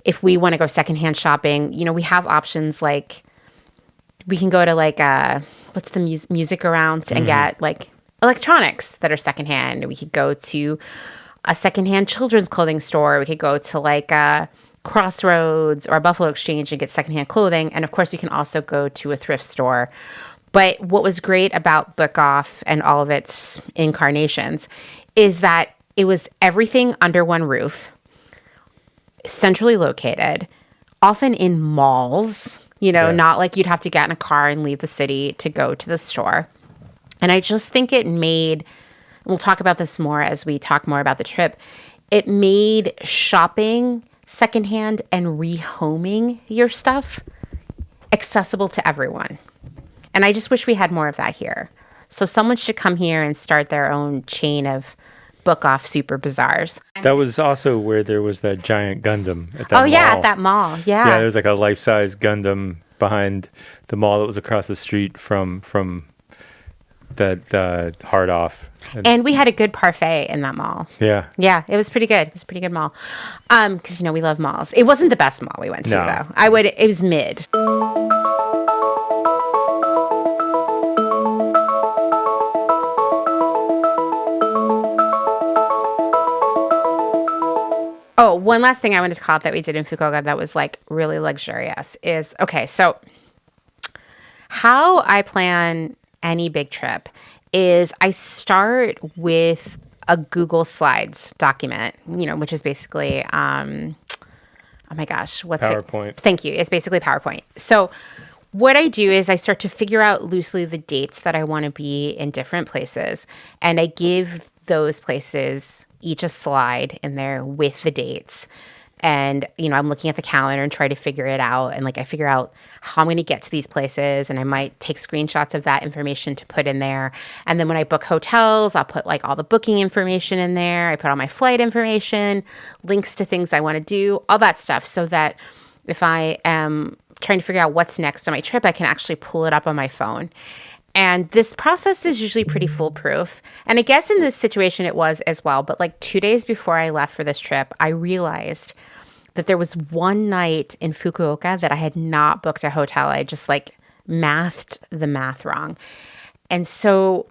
if we want to go secondhand shopping, we have options like we can go to like what's the music around and get like electronics that are secondhand. We could go to a secondhand children's clothing store. We could go to like Crossroads or Buffalo Exchange and get secondhand clothing. And of course, we can also go to a thrift store. But what was great about Book Off and all of its incarnations is that it was everything under one roof, centrally located, often in malls, not like you'd have to get in a car and leave the city to go to the store. And I just think it made, we'll talk about this more as we talk more about the trip, it made shopping secondhand and rehoming your stuff accessible to everyone. And I just wish we had more of that here. So someone should come here and start their own chain of Book Off super bazaars. That was also where there was that giant Gundam at that mall. Oh, yeah, at that mall. Yeah. Yeah, there was like a life-size Gundam behind the mall that was across the street from that hard off. And we had a good parfait in that mall. Yeah. Yeah, it was pretty good. It was a pretty good mall. Because, we love malls. It wasn't the best mall we went to, though. It was mid. Oh, one last thing I wanted to call out that we did in Fukuoka that was like really luxurious is, okay, so how I plan any big trip is I start with a Google Slides document, which is basically, oh my gosh, what's PowerPoint. it? Thank you. It's basically PowerPoint. So what I do is I start to figure out loosely the dates that I want to be in different places, and I give those places each a slide in there with the dates. And, I'm looking at the calendar and try to figure it out. And I figure out how I'm going to get to these places. And I might take screenshots of that information to put in there. And then when I book hotels, I'll put all the booking information in there. I put all my flight information, links to things I want to do, all that stuff. So that if I am trying to figure out what's next on my trip, I can actually pull it up on my phone. And this process is usually pretty foolproof. And I guess in this situation it was as well. But 2 days before I left for this trip, I realized that there was one night in Fukuoka that I had not booked a hotel. I just mathed the math wrong. And so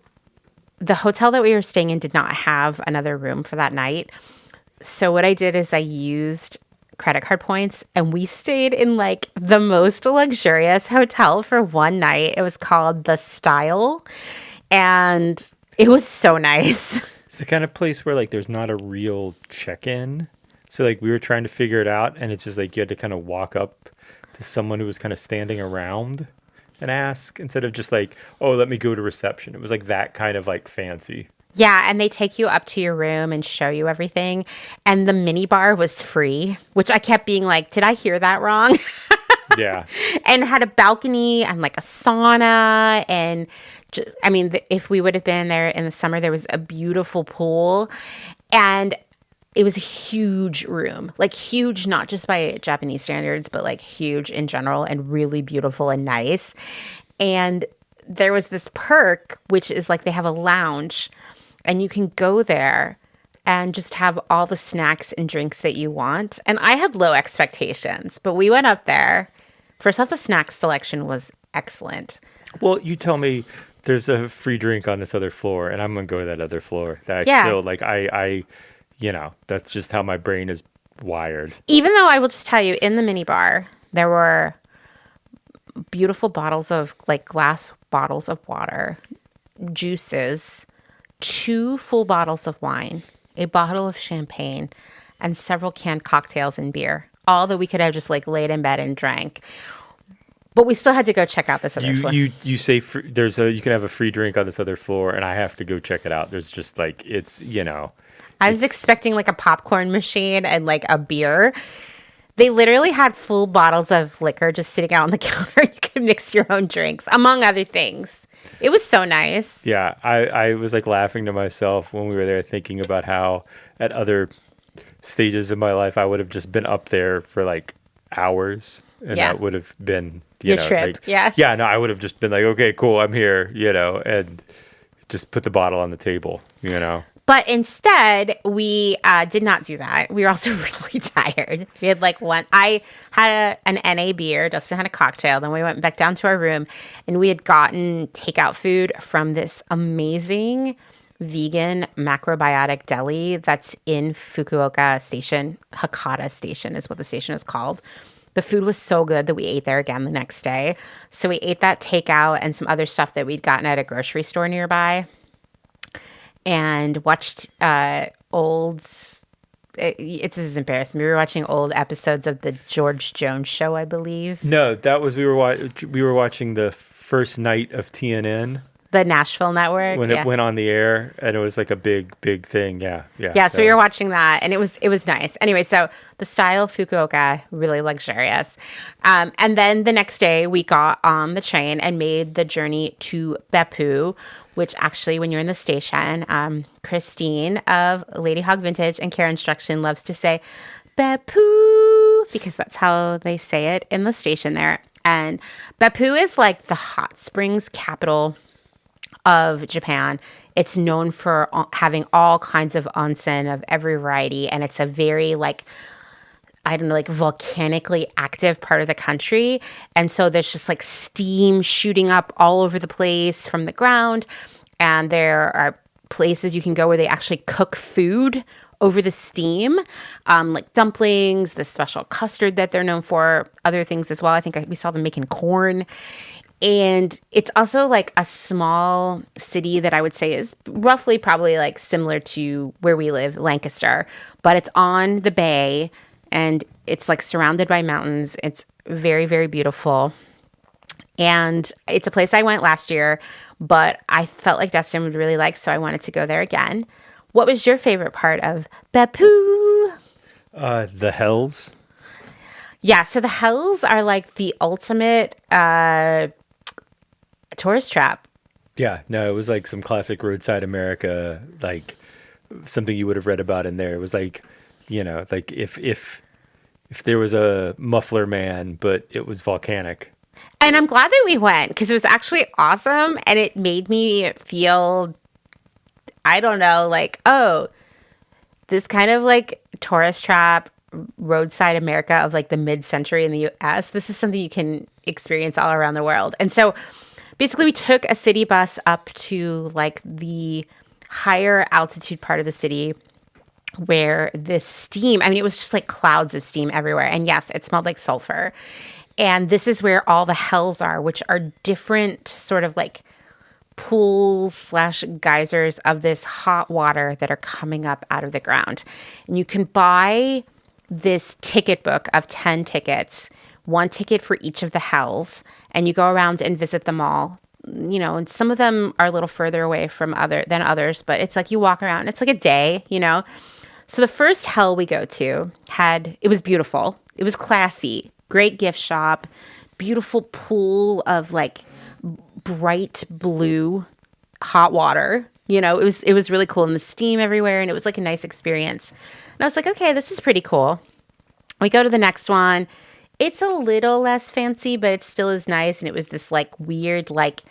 the hotel that we were staying in did not have another room for that night. So what I did is I used credit card points, and we stayed in the most luxurious hotel for one night. It was called The Style, and it was so nice. It's the kind of place where there's not a real check-in. So we were trying to figure it out, and it's just you had to kind of walk up to someone who was kind of standing around and ask, instead of just oh, let me go to reception. It was that kind of fancy. Yeah, and they take you up to your room and show you everything. And the mini bar was free, which I kept being did I hear that wrong? Yeah. And had a balcony and a sauna. And just, if we would have been there in the summer, there was a beautiful pool. And it was a huge room, huge, not just by Japanese standards, but huge in general and really beautiful and nice. And there was this perk, which is they have a lounge. And you can go there and just have all the snacks and drinks that you want. And I had low expectations, but we went up there. First off, the snack selection was excellent. Well, you tell me there's a free drink on this other floor, and I'm going to go to that other floor. That Yeah. still, that's just how my brain is wired. Even though I will just tell you, in the mini bar, there were beautiful bottles of, glass bottles of water, juices, 2 full bottles of wine. a bottle of champagne, and several canned cocktails and beer. All that we could have just like laid in bed and drank. But we still had to go check out this other floor. You say you can have a free drink on this other floor, and I have to go check it out. There's just like I was expecting like a popcorn machine and like a beer. They literally had full bottles of liquor just sitting out on the counter. You could mix your own drinks, among other things. It was so nice. Yeah, I was like laughing to myself when we were there, thinking about how at other stages of my life I would have just been up there for like hours, and that would have been your trip. Like, yeah. No, I would have just been like, okay, cool, I'm here, and just put the bottle on the table, But instead, we did not do that. We were also really tired. We had I had an NA beer, Dustin had a cocktail, then we went back down to our room, and we had gotten takeout food from this amazing vegan macrobiotic deli that's in Fukuoka Station. Hakata Station is what the station is called. The food was so good that we ate there again the next day. So we ate that takeout and some other stuff that we'd gotten at a grocery store nearby. And watched this is embarrassing. We were watching old episodes of the George Jones show, I believe. No, that was we were watching the first night of TNN. The Nashville Network. When it went on the air, and it was like a big thing. Yeah. Yeah, so we were watching that, and it was nice. Anyway, so the style of Fukuoka, really luxurious. And then the next day, we got on the train and made the journey to Beppu, which actually, when you're in the station, Christine of Lady Hog Vintage and Care Instruction loves to say Beppu, because that's how they say it in the station there. And Beppu is like the hot springs capital of Japan. It's known for having all kinds of onsen of every variety, and it's a very volcanically active part of the country. And so there's just like steam shooting up all over the place from the ground, and there are places you can go where they actually cook food over the steam, like dumplings, the special custard that they're known for, other things as well. I think we saw them making corn. And it's also like a small city that I would say is roughly probably like similar to where we live, Lancaster, but it's on the bay and it's like surrounded by mountains. It's very, very beautiful. And it's a place I went last year, but I felt like Dustin would really like, so I wanted to go there again. What was your favorite part of Beppu? The Hells. Yeah, so the Hells are like the ultimate tourist trap. Yeah, no, it was like some classic roadside America, like something you would have read about in there. It was like, like if there was a muffler man, but it was volcanic. And I'm glad that we went because it was actually awesome, and it made me feel, I don't know, like, oh, this kind of like tourist trap roadside America of like the mid-century in the US. This is something you can experience all around the world. And so basically we took a city bus up to like the higher altitude part of the city where the steam, it was just like clouds of steam everywhere. And yes, it smelled like sulfur. And this is where all the hells are, which are different sort of like pools / geysers of this hot water that are coming up out of the ground. And you can buy this ticket book of 10 tickets, one ticket for each of the hells, and you go around and visit them all. And some of them are a little further away than others, but it's like you walk around, it's like a day, So the first hell we go to it was beautiful. It was classy, great gift shop, beautiful pool of like bright blue hot water. It was really cool, and the steam everywhere, and it was like a nice experience. And I was like, okay, this is pretty cool. We go to the next one. It's a little less fancy, but it still is nice. And it was this like weird like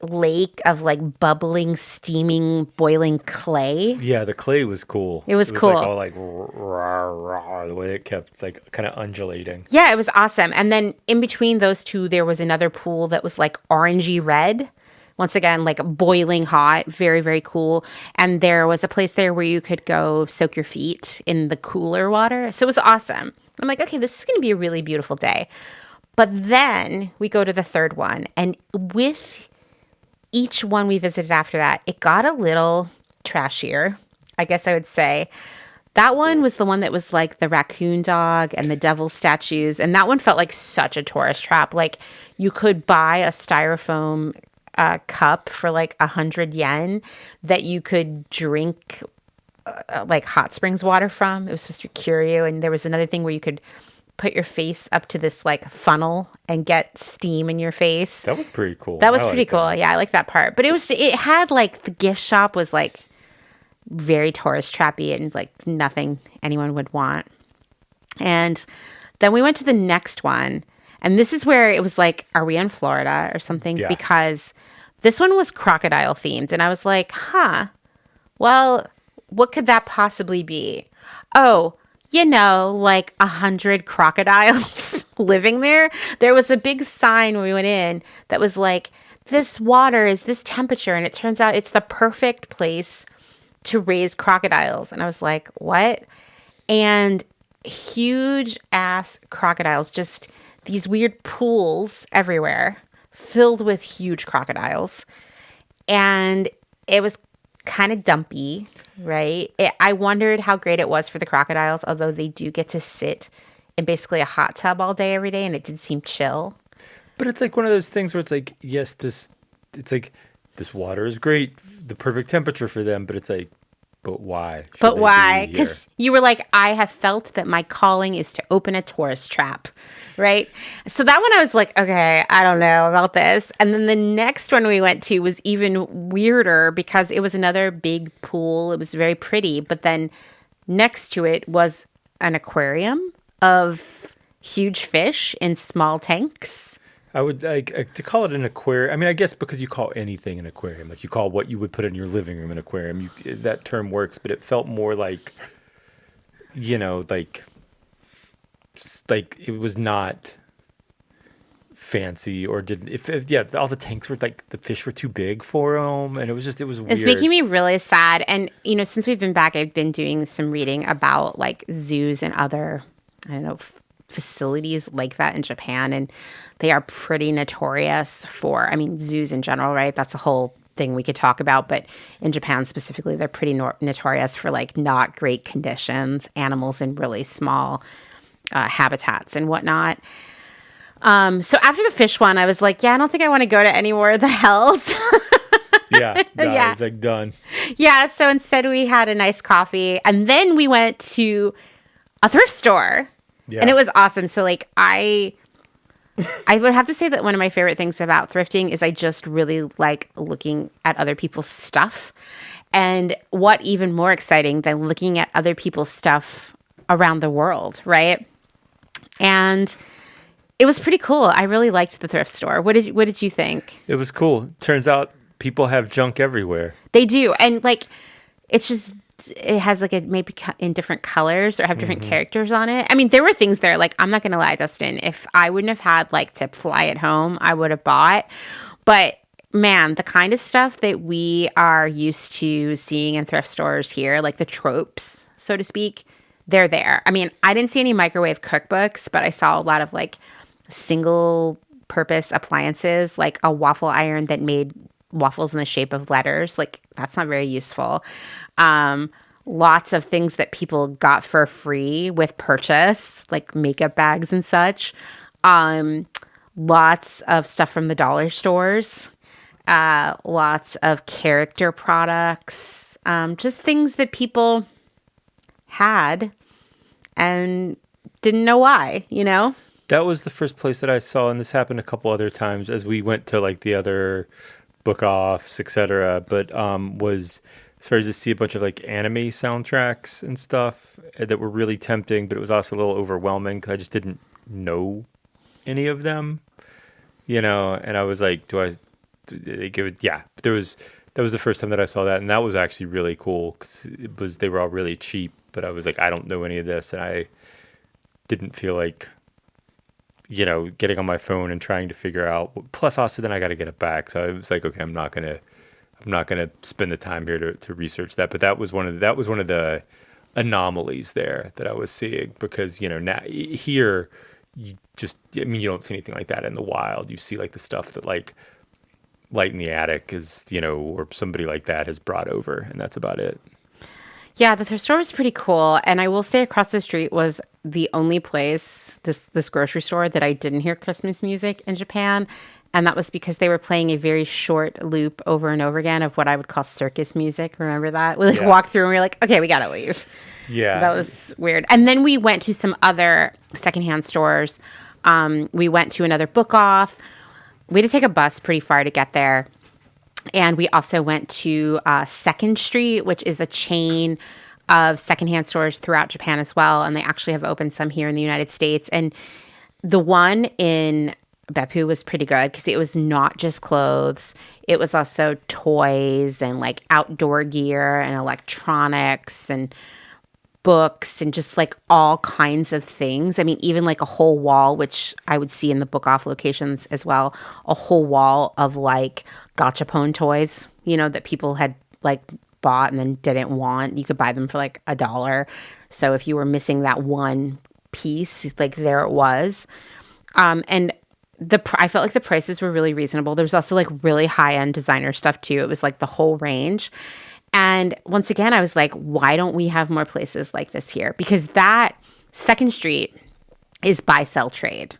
lake of like bubbling, steaming, boiling clay. Yeah, the clay was cool. It was cool. Like all like rah, rah, the way it kept like kind of undulating. Yeah, it was awesome. And then in between those two, there was another pool that was like orangey red. Once again, like boiling hot, very, very cool. And there was a place there where you could go soak your feet in the cooler water. So it was awesome. I'm like, okay, this is going to be a really beautiful day. But then we go to the third one. And with each one we visited after that, it got a little trashier. I guess I would say. That one was the one that was like the raccoon dog and the devil statues. And that one felt like such a tourist trap. Like you could buy a styrofoam cup for like 100 yen that you could drink like hot springs water from. It was supposed to cure you. And there was another thing where you could put your face up to this like funnel and get steam in your face. That was pretty cool. That was pretty cool. Yeah, I like that part. But it had like the gift shop was like very tourist trappy and like nothing anyone would want. And then we went to the next one. And this is where it was like, are we in Florida or something? Yeah. Because this one was crocodile themed. And I was like, well, what could that possibly be? Oh, like 100 crocodiles living there. There was a big sign when we went in that was like, this water is this temperature. And it turns out it's the perfect place to raise crocodiles. And I was like, what? And huge ass crocodiles, just these weird pools everywhere filled with huge crocodiles. And it was kind of dumpy, right? I wondered how great it was for the crocodiles, although they do get to sit in basically a hot tub all day, every day. And it did seem chill. But it's like one of those things where it's like, yes, this water is great, the perfect temperature for them, but it's like, but why? But why? Because you were like, I have felt that my calling is to open a tourist trap, right? So that one I was like, okay, I don't know about this. And then the next one we went to was even weirder because it was another big pool. It was very pretty. But then next to it was an aquarium of huge fish in small tanks. I would like to call it an aquarium. I mean, I guess because you call anything an aquarium, like you call what you would put in your living room an aquarium. That term works, but it felt more like, like it was not fancy or all the tanks were like the fish were too big for them, and it was weird. It's making me really sad. And since we've been back, I've been doing some reading about like zoos and other, I don't know, facilities like that in Japan, and they are pretty notorious for, zoos in general, right? That's a whole thing we could talk about, but in Japan specifically, they're pretty notorious for like not great conditions, animals in really small habitats and whatnot. So after the fish one, I was like, I don't think I want to go to any more of the hells. Yeah. Yeah. I was like, done. Yeah, so instead we had a nice coffee, and then we went to a thrift store. Yeah. And it was awesome. So like I would have to say that one of my favorite things about thrifting is I just really like looking at other people's stuff. And what even more exciting than looking at other people's stuff around the world, right? And it was pretty cool. I really liked the thrift store. What did you think? It was cool. Turns out people have junk everywhere. They do. And like it has like maybe in different colors or have different characters on it. I mean, there were things there, like, I'm not going to lie, Dustin, if I wouldn't have had like to fly it home, I would have bought. But man, the kind of stuff that we are used to seeing in thrift stores here, like the tropes, so to speak, they're there. I mean, I didn't see any microwave cookbooks, but I saw a lot of like single purpose appliances, like a waffle iron that made waffles in the shape of letters. Like, that's not very useful. Lots of things that people got for free with purchase, like makeup bags and such. Lots of stuff from the dollar stores. Lots of character products. Just things that people had and didn't know why, That was the first place that I saw, and this happened a couple other times as we went to like the other book offs, etc. But was started to see a bunch of like anime soundtracks and stuff that were really tempting, but it was also a little overwhelming because I just didn't know any of them, and I was like, do they give it? Yeah, but that was the first time that I saw that, and that was actually really cool because they were all really cheap, but I was like, I don't know any of this, and I didn't feel like getting on my phone and trying to figure out. Plus, also then I got to get it back, so I was like, okay, I'm not gonna spend the time here to research that. But that was one of the anomalies there that I was seeing, because now here you don't see anything like that in the wild. You see like the stuff that like Light in the Attic is or somebody like that has brought over, and that's about it. Yeah, the thrift store was pretty cool. And I will say across the street was the only place, this grocery store, that I didn't hear Christmas music in Japan. And that was because they were playing a very short loop over and over again of what I would call circus music. Remember that? We walked through and we were like, okay, we got to leave. Yeah. That was weird. And then we went to some other secondhand stores. We went to another book off. We had to take a bus pretty far to get there. And we also went to Second Street, which is a chain of secondhand stores throughout Japan as well. And they actually have opened some here in the United States. And the one in Beppu was pretty good because it was not just clothes. It was also toys and like outdoor gear and electronics and books and just like all kinds of things. I mean, even like a whole wall, which I would see in the book off locations as well, a whole wall of like gachapon toys, that people had like bought and then didn't want. You could buy them for like $1. So if you were missing that one piece, like there it was. And I felt like the prices were really reasonable. There was also like really high-end designer stuff too. It was like the whole range. And once again, I was like, why don't we have more places like this here? Because that Second Street is buy, sell, trade.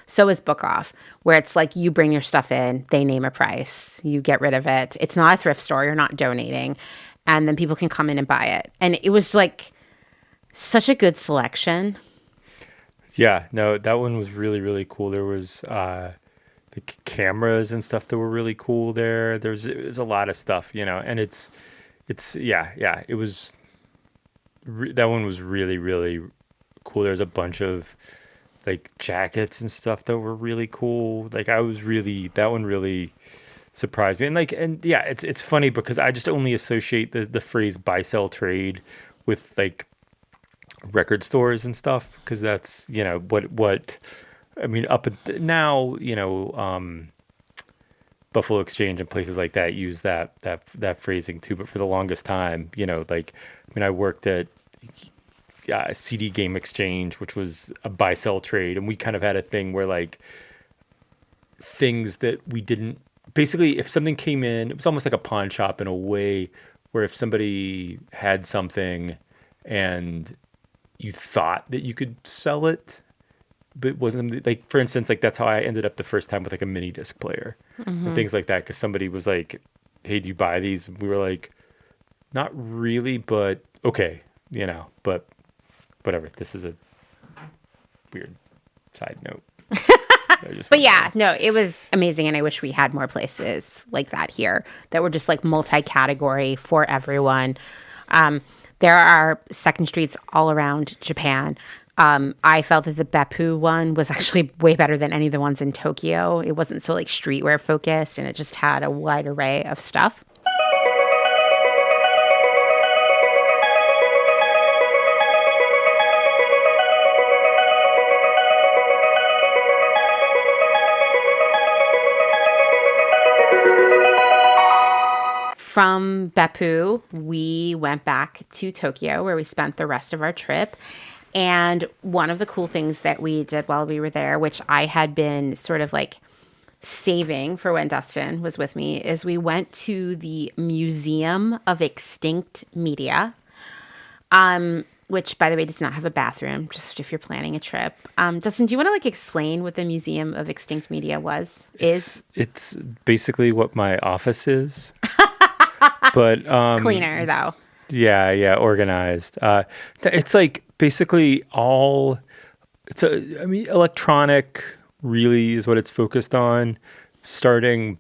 So is Book Off, where it's like you bring your stuff in, they name a price, you get rid of it. It's not a thrift store, you're not donating. And then people can come in and buy it. And it was like such a good selection. Yeah, no, that one was really, really cool. There was the cameras and stuff that were really cool there. It was a lot of stuff, and it was, that one was really, really cool. There's a bunch of like jackets and stuff that were really cool. Like that one really surprised me. And it's funny because I just only associate the phrase buy, sell, trade with like record stores and stuff because that's what I mean up now Buffalo Exchange and places like that use that phrasing too, but for the longest time I worked at CD Game Exchange, which was a buy sell trade, and we kind of had a thing where like things that we didn't basically, if something came in, it was almost like a pawn shop in a way where if somebody had something and you thought that you could sell it, but it wasn't, like, for instance, like that's how I ended up the first time with like a mini disc player and things like that. Cause somebody was like, hey, do you buy these? And we were like, not really, but okay, but whatever. This is a weird side note. But yeah, no, it was amazing. And I wish we had more places like that here that were just like multi-category for everyone. There are second streets all around Japan. I felt that the Beppu one was actually way better than any of the ones in Tokyo. It wasn't so like streetwear focused, and it just had a wide array of stuff. From Beppu, we went back to Tokyo, where we spent the rest of our trip. And one of the cool things that we did while we were there, which I had been sort of like saving for when Dustin was with me, is we went to the Museum of Extinct Media, which, by the way, does not have a bathroom, just if you're planning a trip. Dustin, do you want to like explain what the Museum of Extinct Media is? It's basically what my office is. But cleaner though. Yeah, organized. It's like basically electronic really is what it's focused on, starting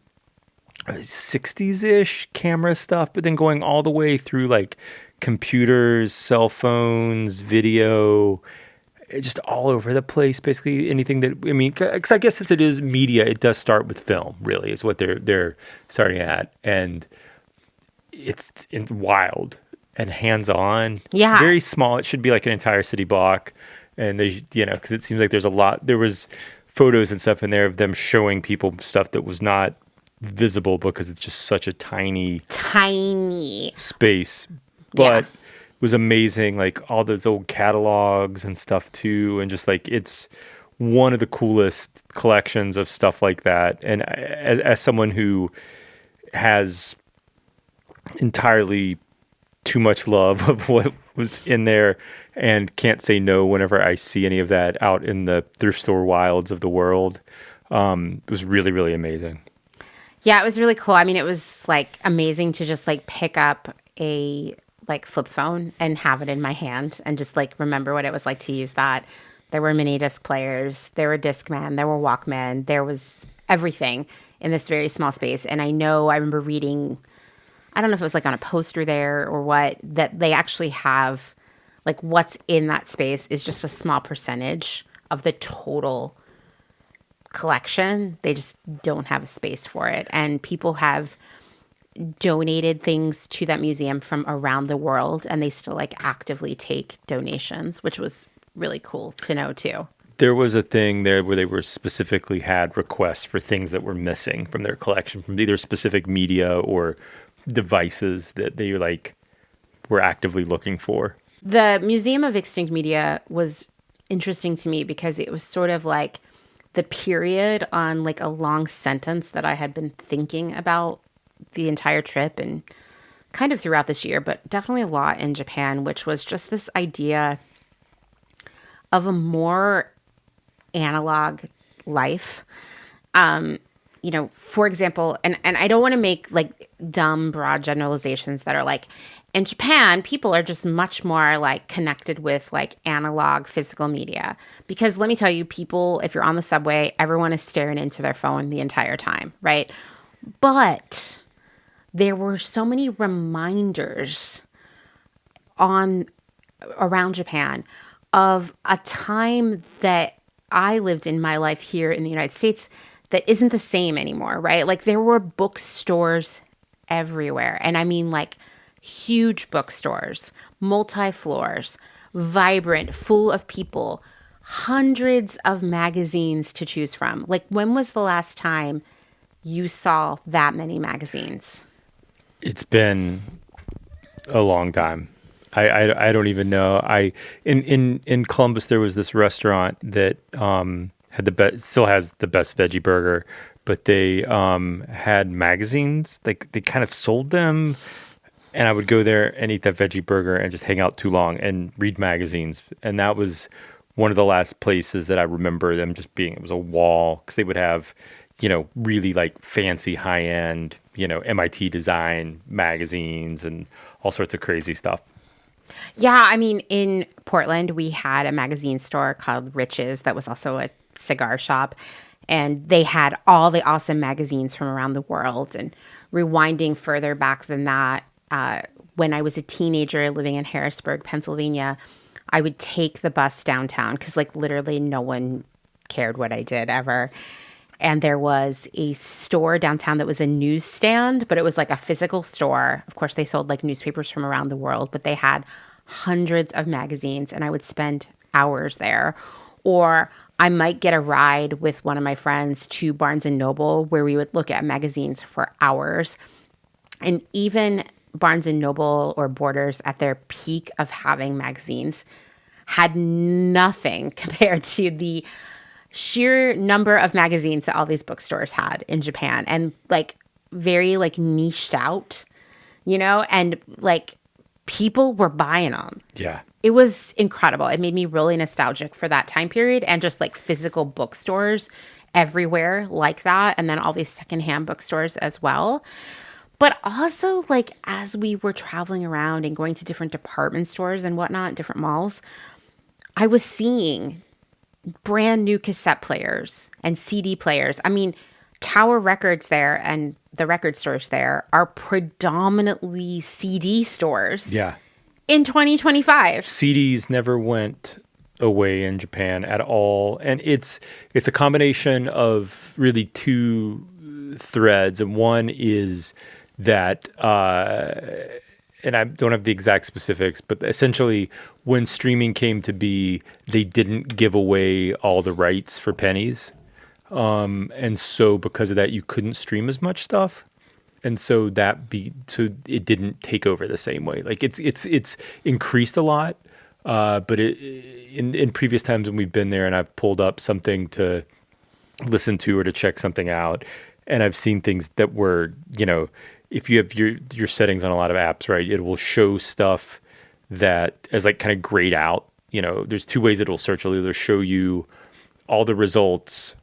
60s-ish camera stuff, but then going all the way through like computers, cell phones, video, just all over the place. Basically anything that, because I guess since it is media, it does start with film, really, is what they're starting at. And it's wild and hands-on. Yeah. Very small. It should be like an entire city block. And they, because it seems like there was photos and stuff in there of them showing people stuff that was not visible because it's just such a tiny space. But it was amazing. Like all those old catalogs and stuff too. And just like, it's one of the coolest collections of stuff like that. And as someone who has entirely too much love of what was in there, and can't say no whenever I see any of that out in the thrift store wilds of the world. It was really, really amazing. Yeah, it was really cool. I mean, it was like amazing to just like pick up a like flip phone and have it in my hand and just like remember what it was like to use that. There were mini disc players, there were Discman, there were Walkman, there was everything in this very small space. And I remember reading, I don't know if it was like on a poster there or what, that they actually have like what's in that space is just a small percentage of the total collection. They just don't have a space for it. And people have donated things to that museum from around the world, and they still like actively take donations, which was really cool to know too. There was a thing there where they were specifically had requests for things that were missing from their collection, from either specific media or devices that they like were actively looking for. The Museum of Extinct Media was interesting to me because it was sort of like the period on like a long sentence that I had been thinking about the entire trip and kind of throughout this year, but definitely a lot in Japan, which was just this idea of a more analog life. For example, and I don't want to make like dumb, broad generalizations that are like, in Japan, people are just much more like connected with like analog physical media. Because let me tell you, people, if you're on the subway, everyone is staring into their phone the entire time, right? But there were so many reminders around Japan of a time that I lived in my life here in the United States that isn't the same anymore, right? Like there were bookstores everywhere. And I mean like huge bookstores, multi-floors, vibrant, full of people, hundreds of magazines to choose from. Like when was the last time you saw that many magazines? It's been a long time. I don't even know. In Columbus there was this restaurant that had still has the best veggie burger, but they had magazines. They kind of sold them, and I would go there and eat that veggie burger and just hang out too long and read magazines. And that was one of the last places that I remember them just being. It was a wall because they would have, really like fancy high end, MIT design magazines and all sorts of crazy stuff. Yeah, I mean, in Portland, we had a magazine store called Riches that was also a cigar shop, and they had all the awesome magazines from around the world. And rewinding further back than that, when I was a teenager living in Harrisburg, Pennsylvania, I would take the bus downtown because, like, literally no one cared what I did ever. And there was a store downtown that was a newsstand, but it was like a physical store. Of course, they sold like newspapers from around the world, but they had hundreds of magazines, and I would spend hours there. Or I might get a ride with one of my friends to Barnes & Noble, where we would look at magazines for hours. And even Barnes & Noble or Borders at their peak of having magazines had nothing compared to the sheer number of magazines that all these bookstores had in Japan, and like very like niched out, and like people were buying them. Yeah. It was incredible. It made me really nostalgic for that time period, and just like physical bookstores everywhere like that. And then all these secondhand bookstores as well. But also like as we were traveling around and going to different department stores and whatnot, different malls, I was seeing brand new cassette players and CD players. I mean, Tower Records there and the record stores there are predominantly CD stores. Yeah. In 2025. CDs never went away in Japan at all. And it's a combination of really two threads. And one is that, and I don't have the exact specifics, but essentially when streaming came to be, they didn't give away all the rights for pennies. And so because of that, you couldn't stream as much stuff. And so it didn't take over the same way. Like it's increased a lot. But in previous times when we've been there and I've pulled up something to listen to or to check something out, and I've seen things that were, if you have your settings on a lot of apps, right, it will show stuff that as like kind of grayed out. You know, there's two ways it will search. It'll either show you all the results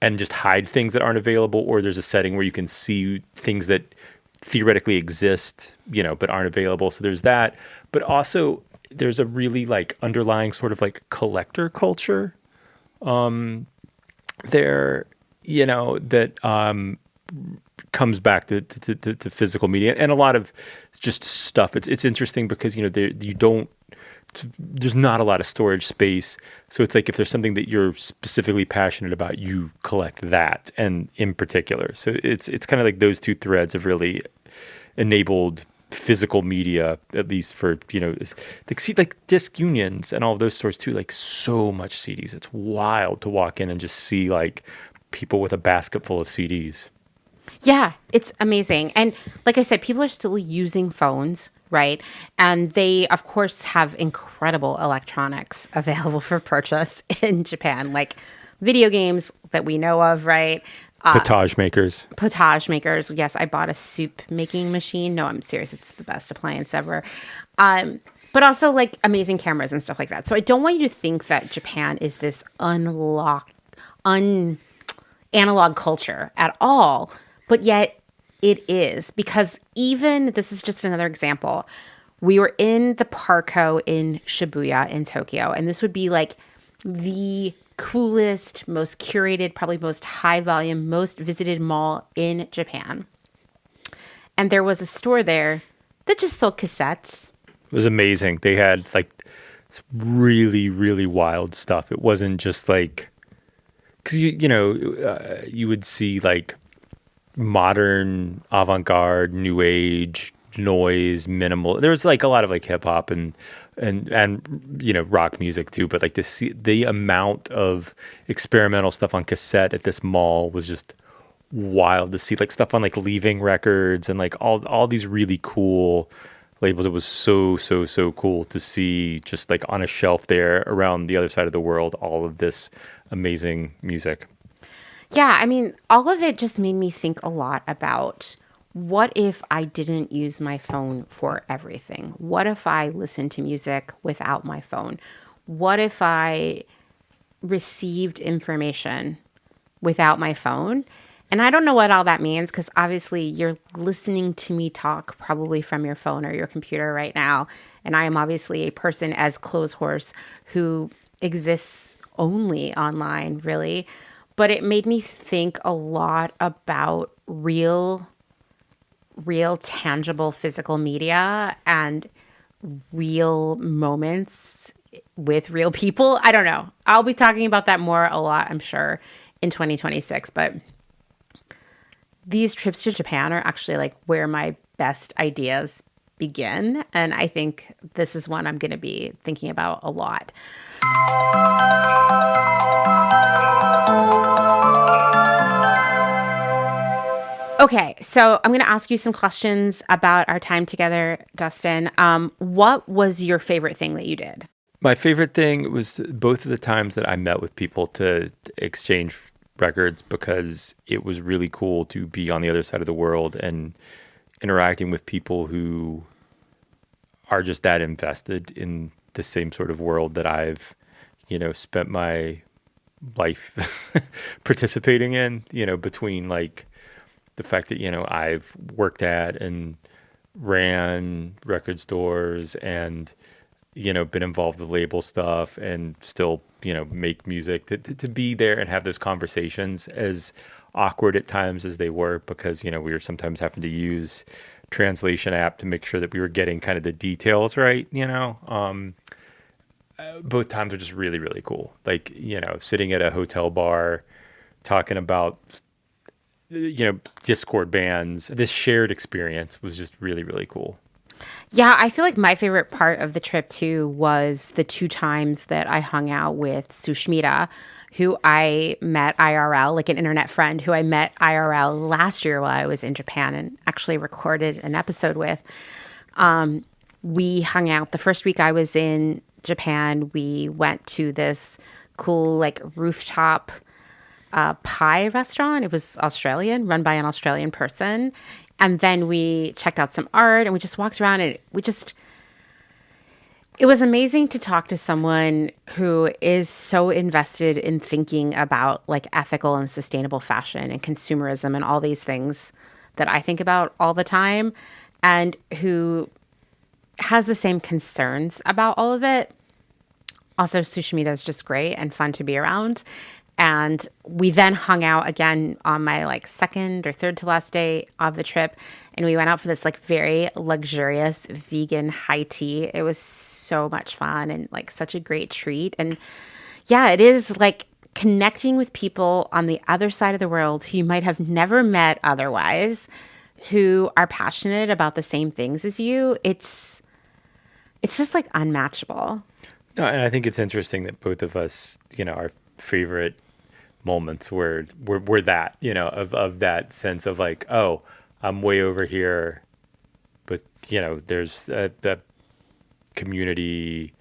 and just hide things that aren't available, or there's a setting where you can see things that theoretically exist, you know, but aren't available. So there's that. But also there's a really like underlying sort of like collector culture there, you know, that comes back to physical media and a lot of just stuff. It's interesting because, you know, there's not a lot of storage space. So it's like if there's something that you're specifically passionate about, you collect that, and in particular. So it's kind of like those two threads have really enabled physical media, at least for, you know, like disc unions and all of those stores too, like so much CDs. It's wild to walk in and just see like people with a basket full of CDs. Yeah, it's amazing. And like I said, people are still using phones, right? And they, of course, have incredible electronics available for purchase in Japan, like video games that we know of, right? Potage makers. Yes, I bought a soup making machine. No, I'm serious. It's the best appliance ever. But also like amazing cameras and stuff like that. So I don't want you to think that Japan is this analog culture at all. But yet it is, because even, this is just another example, we were in the Parco in Shibuya in Tokyo, and this would be like the coolest, most curated, probably most high volume, most visited mall in Japan. And there was a store there that just sold cassettes. It was amazing. They had like really, really wild stuff. It wasn't just like, because you would see like modern, avant-garde, new age, noise, minimal. There's like a lot of like hip hop and you know, rock music too. But like the amount of experimental stuff on cassette at this mall was just wild to see. Like stuff on like Leaving Records and like all these really cool labels. It was so cool to see just like on a shelf there around the other side of the world, all of this amazing music. Yeah, I mean, all of it just made me think a lot about, what if I didn't use my phone for everything? What if I listened to music without my phone? What if I received information without my phone? And I don't know what all that means, because obviously you're listening to me talk probably from your phone or your computer right now. And I am obviously a person as Clotheshorse who exists only online, really. But it made me think a lot about real tangible physical media and real moments with real people. I don't know. I'll be talking about that more a lot, I'm sure, in 2026. But these trips to Japan are actually like where my best ideas begin. And I think this is one I'm going to be thinking about a lot. Okay, so I'm going to ask you some questions about our time together, Dustin. What was your favorite thing that you did? My favorite thing was both of the times that I met with people to exchange records, because it was really cool to be on the other side of the world and interacting with people who are just that invested in the same sort of world that I've, you know, spent my life participating in, you know, between like the fact that, you know, I've worked at and ran record stores and, you know, been involved with label stuff and still, you know, make music, to be there and have those conversations, as awkward at times as they were, because, you know, we were sometimes having to use translation app to make sure that we were getting kind of the details right, you know. Both times are just really, really cool. Like, you know, sitting at a hotel bar talking about, you know, Discord bands. This shared experience was just really, really cool. Yeah, I feel like my favorite part of the trip too was the 2 times that I hung out with Sushmita, who I met IRL, like an internet friend who I met IRL last year while I was in Japan and actually recorded an episode with. We hung out the first week I was in Japan. We went to this cool like rooftop pie restaurant. It was Australian, run by an Australian person. And then we checked out some art and we just walked around and it was amazing to talk to someone who is so invested in thinking about like ethical and sustainable fashion and consumerism and all these things that I think about all the time, and who has the same concerns about all of it. Also, Sushimita is just great and fun to be around. And we then hung out again on my like second or third to last day of the trip. And we went out for this like very luxurious vegan high tea. It was so much fun and like such a great treat. And yeah, it is like connecting with people on the other side of the world who you might have never met otherwise, who are passionate about the same things as you. It's just like unmatchable. No, and I think it's interesting that both of us, our favorite moments where we're that, of that sense of like, oh, I'm way over here, but there's that community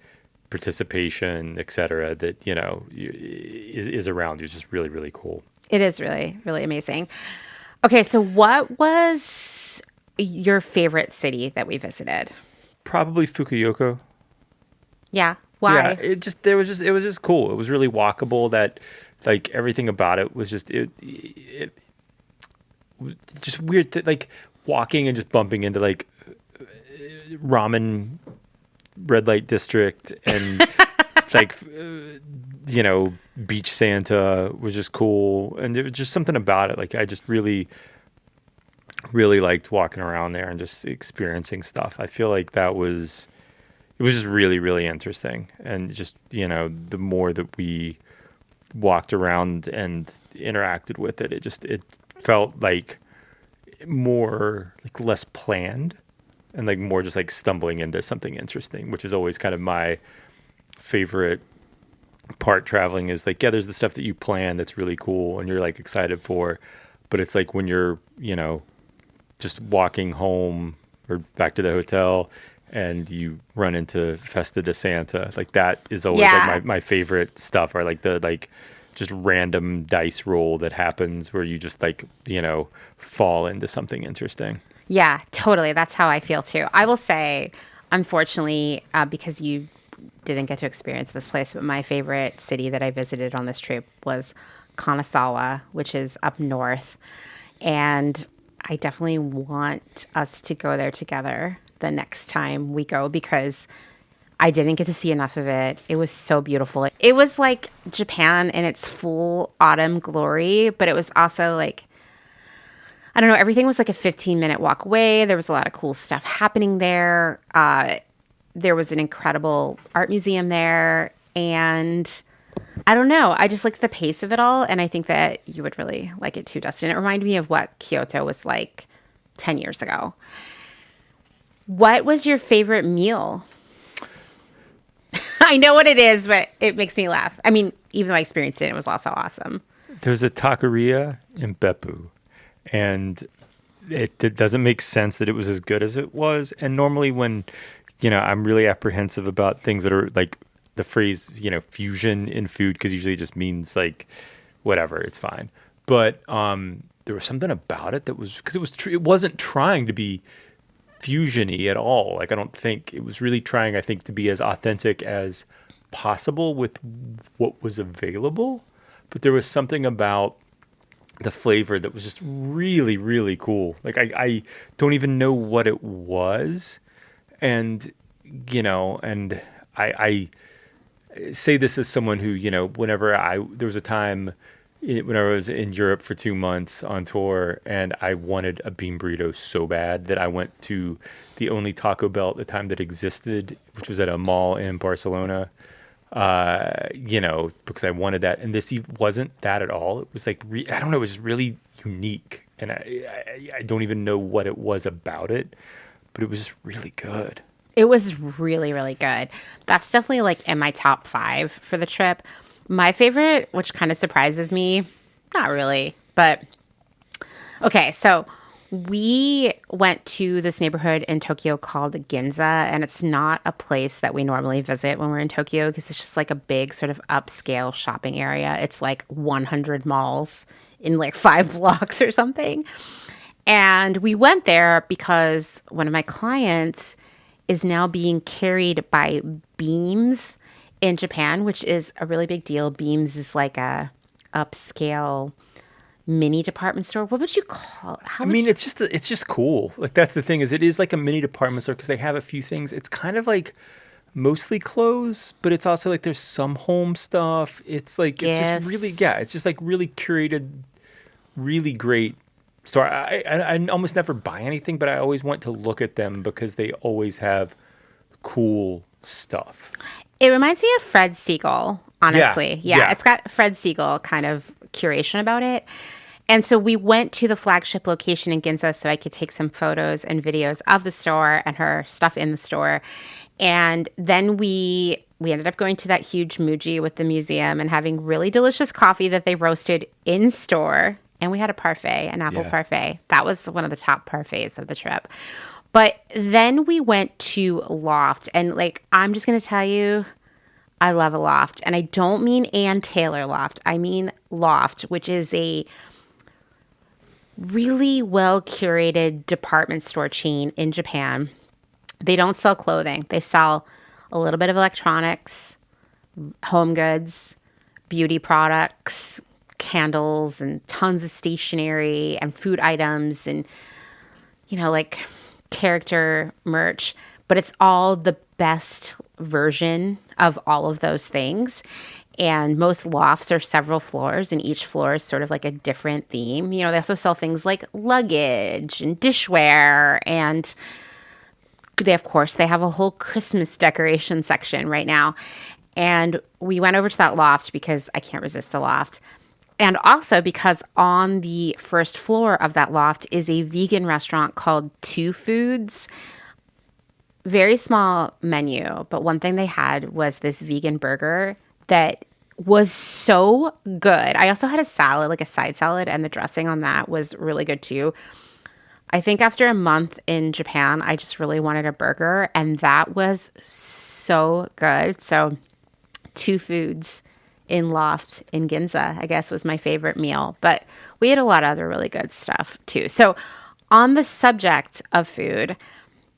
participation, et cetera, that is around you. It's just really, really cool. It is really, really amazing. Okay, so what was your favorite city that we visited? Probably Fukuoka. Yeah. Why? Yeah, it was just cool. It was really walkable. That like everything about it was just it was just weird to, like walking and just bumping into like ramen red light district and like beach Santa was just cool, and there was just something about it. Like I just really liked walking around there and just experiencing stuff. I feel like it was just really, really interesting. And just, the more that we walked around and interacted with it, it felt like more, like less planned and like more just like stumbling into something interesting, which is always kind of my favorite part traveling is like, yeah, there's the stuff that you plan that's really cool and you're like excited for, but it's like when you're, just walking home or back to the hotel and you run into Festa de Santa, like that is always like my favorite stuff, or like the like just random dice roll that happens where you just like fall into something interesting. Yeah, totally. That's how I feel too. I will say, unfortunately, because you didn't get to experience this place, but my favorite city that I visited on this trip was Kanazawa, which is up north, and I definitely want us to go there together the next time we go because I didn't get to see enough of it. It was so beautiful. It was like Japan in its full autumn glory, but it was also like, I don't know, everything was like a 15-minute walk away. There was a lot of cool stuff happening there. There was an incredible art museum there, and I don't know. I just liked the pace of it all, and I think that you would really like it too, Dustin. It reminded me of what Kyoto was like 10 years ago. What was your favorite meal? I know what it is, but it makes me laugh. I mean, even though I experienced it, it was also awesome. There's a taqueria in Beppu, and it doesn't make sense that it was as good as it was. And normally when, I'm really apprehensive about things that are like the phrase, fusion in food, because usually it just means like whatever, it's fine. But there was something about it that was, because it wasn't trying to be fusion-y at all. Like I don't think it was really trying, I think, to be as authentic as possible with what was available. But there was something about the flavor that was just really, really cool. Like I don't even know what it was. And, and I say this as someone who, whenever there was a time when I was in Europe for 2 months on tour and I wanted a bean burrito so bad that I went to the only Taco Bell at the time that existed, which was at a mall in Barcelona, because I wanted that. And this wasn't that at all. It was like, I don't know, it was really unique. And I don't even know what it was about it, but it was just really good. It was really, really good. That's definitely like in my top 5 for the trip. My favorite, which kind of surprises me, not really, but okay. So we went to this neighborhood in Tokyo called Ginza, and it's not a place that we normally visit when we're in Tokyo because it's just like a big sort of upscale shopping area. It's like 100 malls in like 5 blocks or something. And we went there because one of my clients is now being carried by Beams in Japan, which is a really big deal. Beams is like a upscale mini department store. What would you call it? It's just cool. Like, that's the thing, is it is like a mini department store because they have a few things. It's kind of like mostly clothes, but it's also like there's some home stuff. It's like Gifts. It's just really it's just like really curated, really great store. I almost never buy anything, but I always want to look at them because they always have cool stuff. It reminds me of Fred Siegel, honestly. Yeah. It's got Fred Siegel kind of curation about it. And so we went to the flagship location in Ginza so I could take some photos and videos of the store and her stuff in the store. And then we ended up going to that huge Muji with the museum and having really delicious coffee that they roasted in store. And we had a parfait, an apple parfait. That was one of the top parfaits of the trip. But then we went to Loft. And like, I'm just going to tell you, I love a Loft. And I don't mean Ann Taylor Loft. I mean Loft, which is a really well curated department store chain in Japan. They don't sell clothing. They sell a little bit of electronics, home goods, beauty products, candles, and tons of stationery and food items and, you know, like character merch. But it's all the best version of all of those things. And most lofts are several floors, and each floor is sort of like a different theme. You know, they also sell things like luggage and dishware, and they have a whole Christmas decoration section right now. And we went over to that loft because I can't resist a loft. And also because on the first floor of that loft is a vegan restaurant called Two Foods. Very small menu, but one thing they had was this vegan burger that was so good. I also had a salad, like a side salad, and the dressing on that was really good too. I think after a month in Japan, I just really wanted a burger, and that was so good. So Two Foods in Loft in Ginza, I guess, was my favorite meal. But we had a lot of other really good stuff too. So on the subject of food,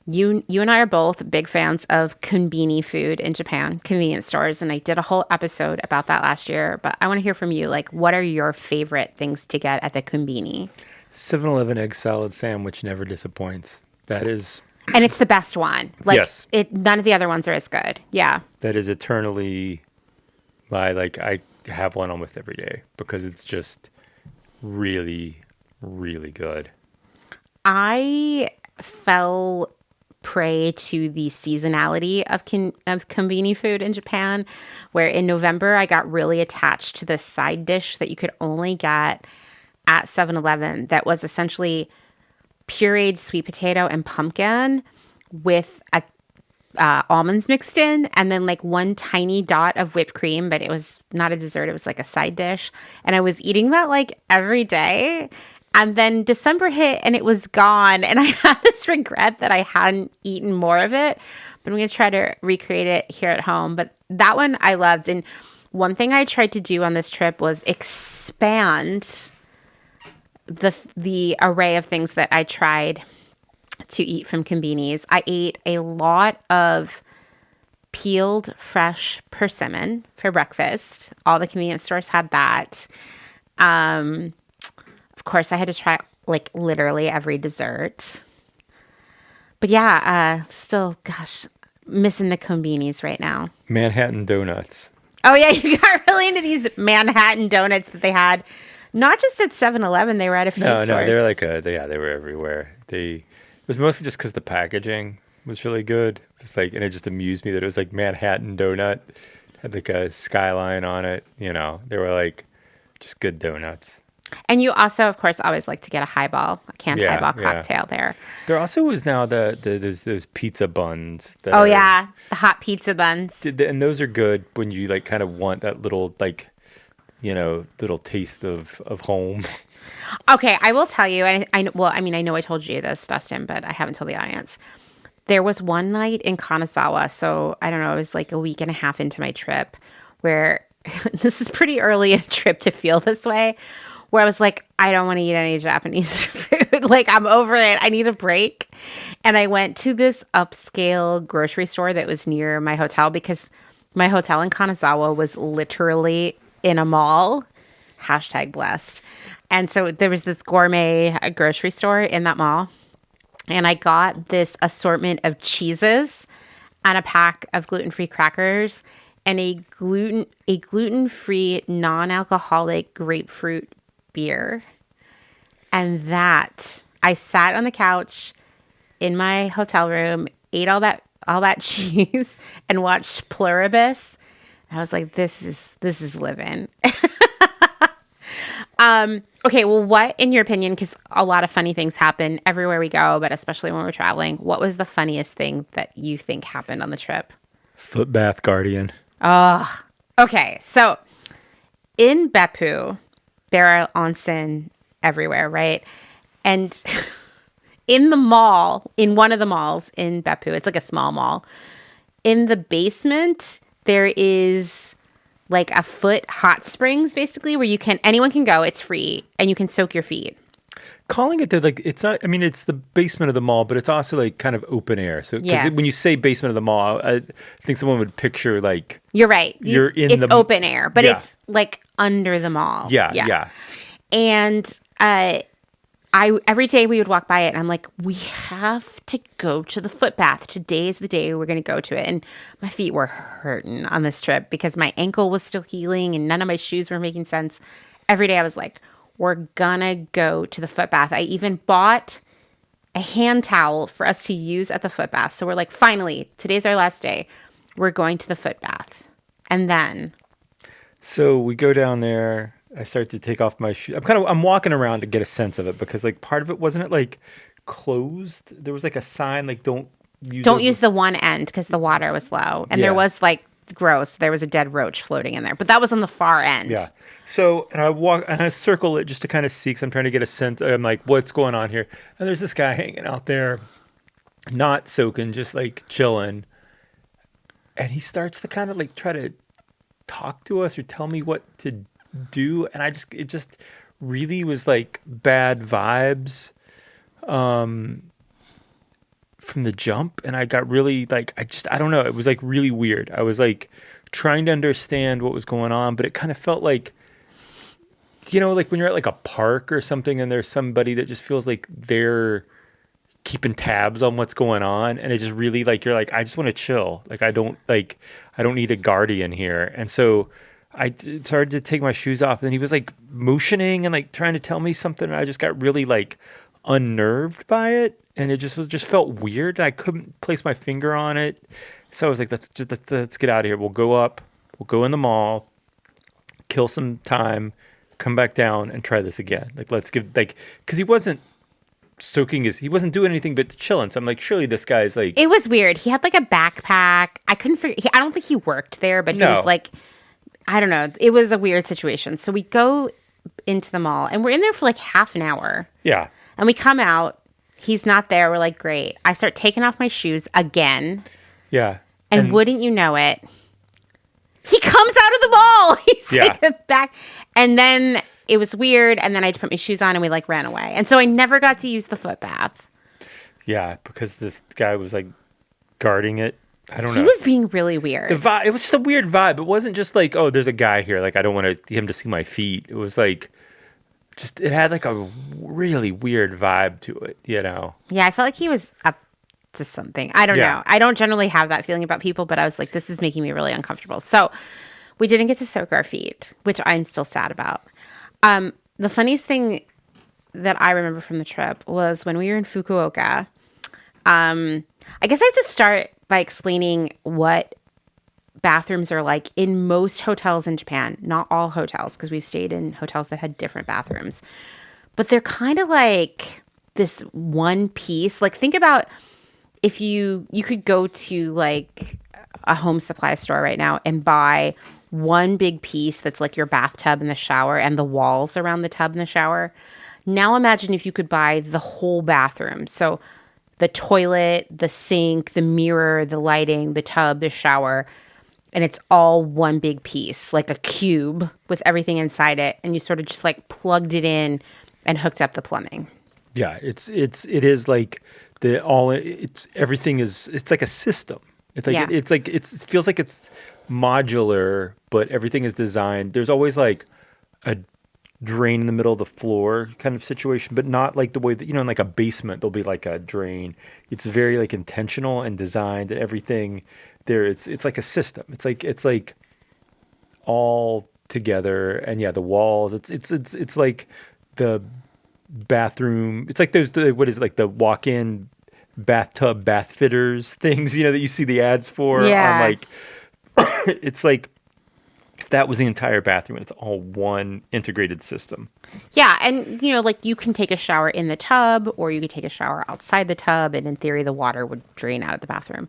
you and I are both big fans of konbini food in Japan, convenience stores, and I did a whole episode about that last year. But I want to hear from you. Like, what are your favorite things to get at the konbini? 7-Eleven egg salad sandwich never disappoints. That is... And it's the best one. Like, yes. None of the other ones are as good. Yeah. That is eternally I have one almost every day because it's just really, really good. I fell prey to the seasonality of konbini food in Japan, where in November I got really attached to this side dish that you could only get at 7-Eleven that was essentially pureed sweet potato and pumpkin with almonds mixed in, and then like one tiny dot of whipped cream, but it was not a dessert. It was like a side dish. And I was eating that like every day. And then December hit and it was gone. And I had this regret that I hadn't eaten more of it. But I'm going to try to recreate it here at home. But that one I loved. And one thing I tried to do on this trip was expand the array of things that I tried to eat from konbinis. I ate a lot of peeled fresh persimmon for breakfast. All the convenience stores had that. Of course, I had to try like literally every dessert. But yeah, still, gosh, missing the konbinis right now. Manhattan donuts. Oh yeah, you got really into these Manhattan donuts that they had. Not just at 7-Eleven, they were at a few stores. No, they were like they were everywhere. It was mostly just because the packaging was really good. And it just amused me that it was like Manhattan donut, had like a skyline on it. You know, they were like just good donuts. And you also, of course, always like to get a highball, a canned highball cocktail there. There also was now there's those pizza buns. The hot pizza buns. And those are good when you like kind of want that little like, you know, little taste of home. Okay, I will tell you, I know I told you this, Dustin, but I haven't told the audience. There was one night in Kanazawa, so I don't know, it was like a week and a half into my trip, where this is pretty early in a trip to feel this way, where I was like, I don't want to eat any Japanese food. Like, I'm over it. I need a break. And I went to this upscale grocery store that was near my hotel because my hotel in Kanazawa was literally in a mall. #blessed. And so there was this gourmet grocery store in that mall. And I got this assortment of cheeses and a pack of gluten-free crackers and a gluten-free non-alcoholic grapefruit beer. And that, I sat on the couch in my hotel room, ate all that cheese and watched Pluribus. And I was like, this is living. Okay, well, what, in your opinion, because a lot of funny things happen everywhere we go, but especially when we're traveling, what was the funniest thing that you think happened on the trip? Foot bath guardian. Oh, okay. So in Beppu, there are onsen everywhere, right? And in the mall, in one of the malls in Beppu, it's like a small mall, in the basement, there is like a foot hot springs, basically, where anyone can go, it's free, and you can soak your feet. Calling it it's not, I mean, it's the basement of the mall, but it's also like kind of open air. So Yeah. when you say basement of the mall, I think someone would picture like, You're right. It's open air, but Yeah. it's like under the mall. yeah. And every day we would walk by it, and I'm like, we have to go to the foot bath. Today is the day we're going to go to it. And my feet were hurting on this trip because my ankle was still healing and none of my shoes were making sense. Every day I was like, we're going to go to the foot bath. I even bought a hand towel for us to use at the foot bath. So we're like, finally, today's our last day. We're going to the foot bath. And then... So we go down there. I start to take off my shoes. I'm walking around to get a sense of it because like part of it, wasn't it like closed? There was like a sign like don't use the one end because the water was low. And Yeah. there was like gross. There was a dead roach floating in there. But that was on the far end. Yeah. So, and I walk and I circle it just to kind of see, because I'm trying to get a sense. I'm like, what's going on here? And there's this guy hanging out there, not soaking, just like chilling. And he starts to kind of like try to talk to us or tell me what to do. And it just really was like bad vibes from the jump. And I got really like, I don't know. It was like really weird. I was like trying to understand what was going on, but it kind of felt like, you know, like when you're at like a park or something and there's somebody that just feels like they're keeping tabs on what's going on. And it just really like, you're like, I just want to chill. Like, I don't need a guardian here. And so I started to take my shoes off and he was like motioning and like trying to tell me something. And I just got really like unnerved by it. And it just felt weird. And I couldn't place my finger on it. So I was like, let's get out of here. We'll go up, we'll go in the mall, kill some time, come back down and try this again. Like, let's give because he wasn't he wasn't doing anything but chilling. So I'm like, surely this guy's like, It was weird. He had like a backpack. I couldn't figure, I don't think he worked there, but he No. was like, I don't know. It was a weird situation. So we go into the mall and we're in there for like half an hour. yeah. And we come out. He's not there. We're like, great. I start taking off my shoes again. Yeah. And wouldn't you know it, he comes out of the mall. He's like back. And then it was weird. And then I had to put my shoes on and we like ran away. And so I never got to use the foot bath. Yeah, because this guy was like guarding it. I don't know. He was being really weird. The vibe, it was just a weird vibe. It wasn't just like, oh, there's a guy here. Like, I don't want him to see my feet. It was like, it had like a really weird vibe to it, you know? Yeah, I felt like he was up to something. I don't know. I don't generally have that feeling about people, but I was like, this is making me really uncomfortable. So we didn't get to soak our feet, which I'm still sad about. The funniest thing that I remember from the trip was when we were in Fukuoka. I guess I have to start by explaining what bathrooms are like in most hotels in Japan. Not all hotels, because we've stayed in hotels that had different bathrooms. But they're kind of like this one piece. Like, think about if you could go to like a home supply store right now and buy one big piece that's like your bathtub and the shower and the walls around the tub and the shower. Now imagine if you could buy the whole bathroom. So the toilet, the sink, the mirror, the lighting, the tub, the shower, and it's all one big piece, like a cube with everything inside it. And you sort of just like plugged it in and hooked up the plumbing. Yeah, it is like everything is, it's like a system. It's like, it feels like it's modular, but everything is designed. There's always like a drain in the middle of the floor kind of situation, but not like the way that, in like a basement, there'll be like a drain. It's very like intentional and designed, and everything there. It's like a system. It's like all together. And yeah, the walls, it's like the bathroom. It's like what is it, like the walk-in bathtub bath fitters things, that you see the ads for on like, it's like, if that was the entire bathroom, it's all one integrated system. Yeah. And, like you can take a shower in the tub, or you could take a shower outside the tub. And in theory, the water would drain out of the bathroom.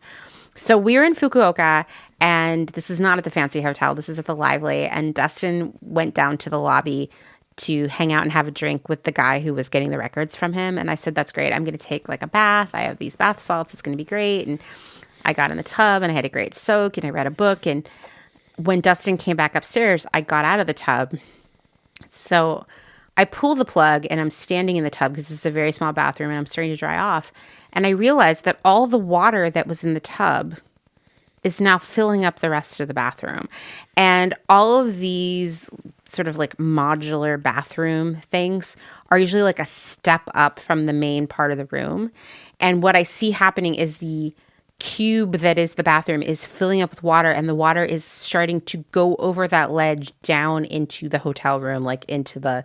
So we're in Fukuoka, and this is not at the fancy hotel. This is at the Lively. And Dustin went down to the lobby to hang out and have a drink with the guy who was getting the records from him. And I said, that's great. I'm going to take like a bath. I have these bath salts. It's going to be great. And I got in the tub and I had a great soak and I read a book. And when Dustin came back upstairs, I got out of the tub. So I pull the plug and I'm standing in the tub because it's a very small bathroom and I'm starting to dry off. And I realized that all the water that was in the tub is now filling up the rest of the bathroom. And all of these sort of like modular bathroom things are usually like a step up from the main part of the room. And what I see happening is the cube that is the bathroom is filling up with water, and the water is starting to go over that ledge down into the hotel room, like into the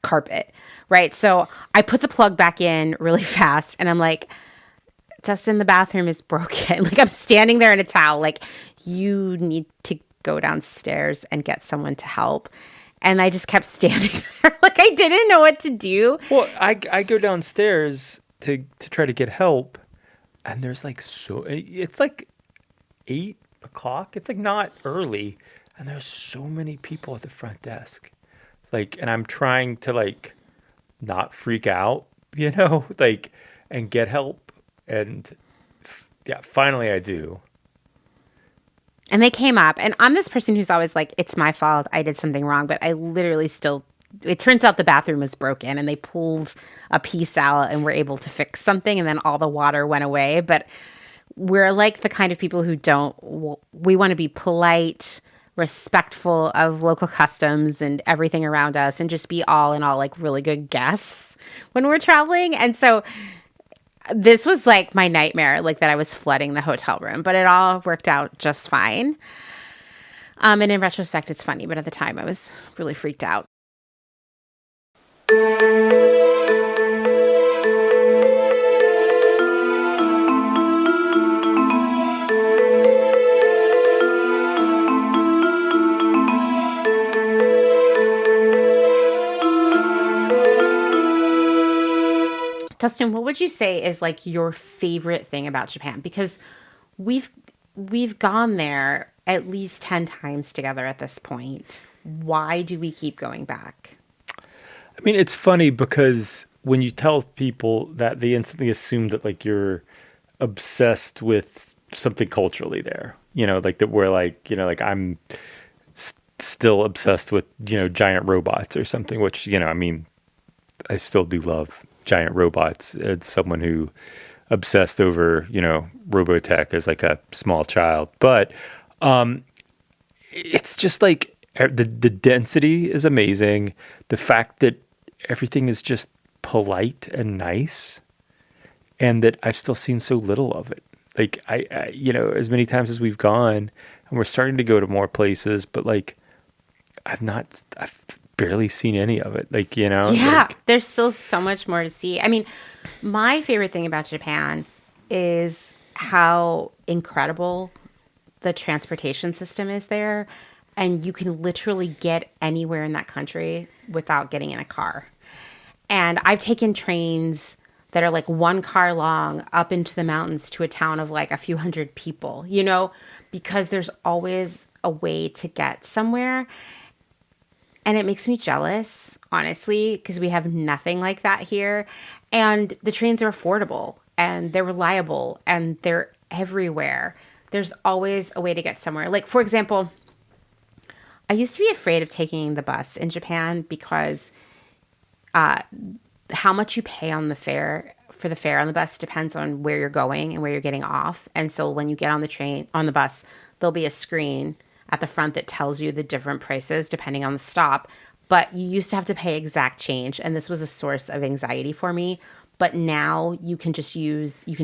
carpet, right? So I put the plug back in really fast, and I'm like, Dustin, the bathroom is broken. Like, I'm standing there in a towel, like, you need to go downstairs and get someone to help. And I just kept standing there, like I didn't know what to do. Well, I go downstairs to try to get help. And there's like, it's like 8 o'clock. It's like not early. And there's so many people at the front desk. Like, and I'm trying to like not freak out, like, and get help. And yeah, finally I do. And they came up, and I'm this person who's always like, it's my fault. I did something wrong. But I literally it turns out the bathroom was broken, and they pulled a piece out and were able to fix something, and then all the water went away. But we're like the kind of people who we want to be polite, respectful of local customs and everything around us, and just be all in all like really good guests when we're traveling. And so this was like my nightmare, like that I was flooding the hotel room, but it all worked out just fine. And in retrospect, it's funny, but at the time I was really freaked out. Dustin, what would you say is like your favorite thing about Japan? Because we've gone there at least 10 times together at this point. Why do we keep going back? I mean, it's funny because when you tell people that, they instantly assume that like you're obsessed with something culturally there, like that we're like, like I'm still obsessed with, giant robots or something, which, I mean, I still do love giant robots. It's someone who obsessed over, Robotech as like a small child. But it's just like the density is amazing. The fact that everything is just polite and nice, and that I've still seen so little of it. Like I as many times as we've gone, and we're starting to go to more places, but like I've barely seen any of it. Like, Yeah, like, there's still so much more to see. I mean, my favorite thing about Japan is how incredible the transportation system is there. And you can literally get anywhere in that country without getting in a car. And I've taken trains that are like one car long up into the mountains to a town of like a few hundred people, because there's always a way to get somewhere. And it makes me jealous, honestly, because we have nothing like that here. And the trains are affordable and they're reliable and they're everywhere. there's always a way to get somewhere. Like, for example, I used to be afraid of taking the bus in Japan because how much you pay on the fare on the bus depends on where you're going and where you're getting off. And so when you get on the bus, there'll be a screen at the front that tells you the different prices depending on the stop. But you used to have to pay exact change, and this was a source of anxiety for me. But now you can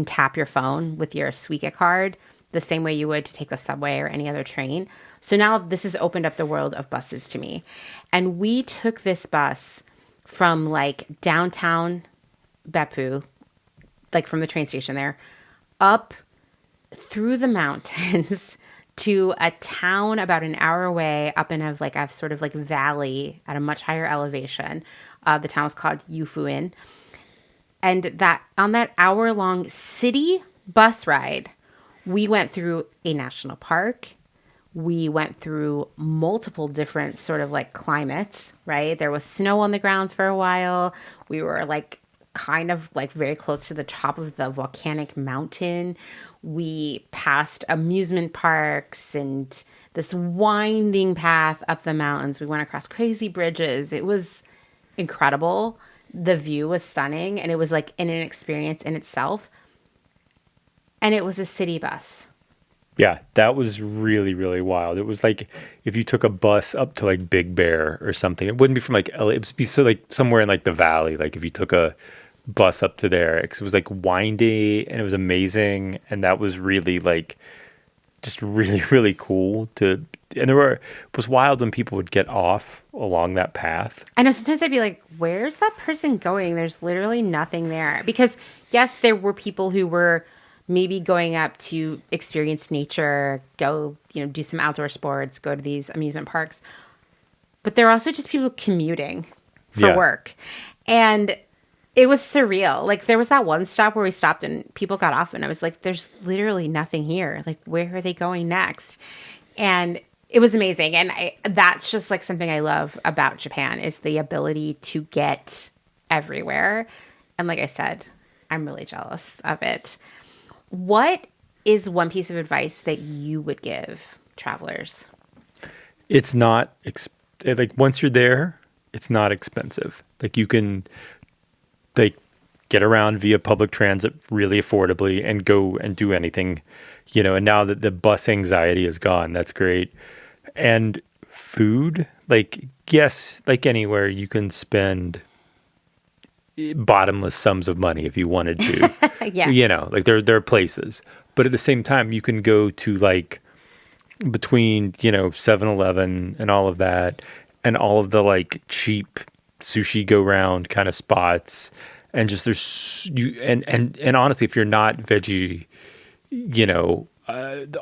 tap your phone with your Suica card the same way you would to take the subway or any other train. So now this has opened up the world of buses to me. And we took this bus from like downtown Beppu, like from the train station there, up through the mountains to a town about an hour away up in a sort of like valley at a much higher elevation. The town is called Yufuin. And that on that hour-long city bus ride, we went through a national park. We went through multiple different sort of like climates, right? There was snow on the ground for a while. We were like kind of like very close to the top of the volcanic mountain. We passed amusement parks and this winding path up the mountains. We went across crazy bridges. It was incredible. The view was stunning, and it was like an experience in itself. And it was a city bus. Yeah, that was really, really wild. It was like if you took a bus up to like Big Bear or something. It wouldn't be from like LA. It would be so like somewhere in like the valley. Like if you took a bus up to there, because it was like windy and it was amazing, and that was really like just really, really cool to. And it was wild when people would get off along that path. I know sometimes I'd be like, where's that person going? There's literally nothing there. Because yes, there were people who were maybe going up to experience nature, go, do some outdoor sports, go to these amusement parks. But there are also just people commuting for work. And it was surreal. Like there was that one stop where we stopped and people got off and I was like, there's literally nothing here. Like where are they going next? And it was amazing. And that's just like something I love about Japan is the ability to get everywhere. And like I said, I'm really jealous of it. What is one piece of advice that you would give travelers? It's not, like once you're there, it's not expensive. Like you can get around via public transit really affordably and go and do anything, and now that the bus anxiety is gone, that's great. And food, like, yes, like anywhere, you can spend bottomless sums of money if you wanted to. Yeah. Like there are places. But at the same time, you can go to like between, 7-Eleven and all of that and all of the like cheap sushi go round kind of spots. And just and honestly, if you're not veggie,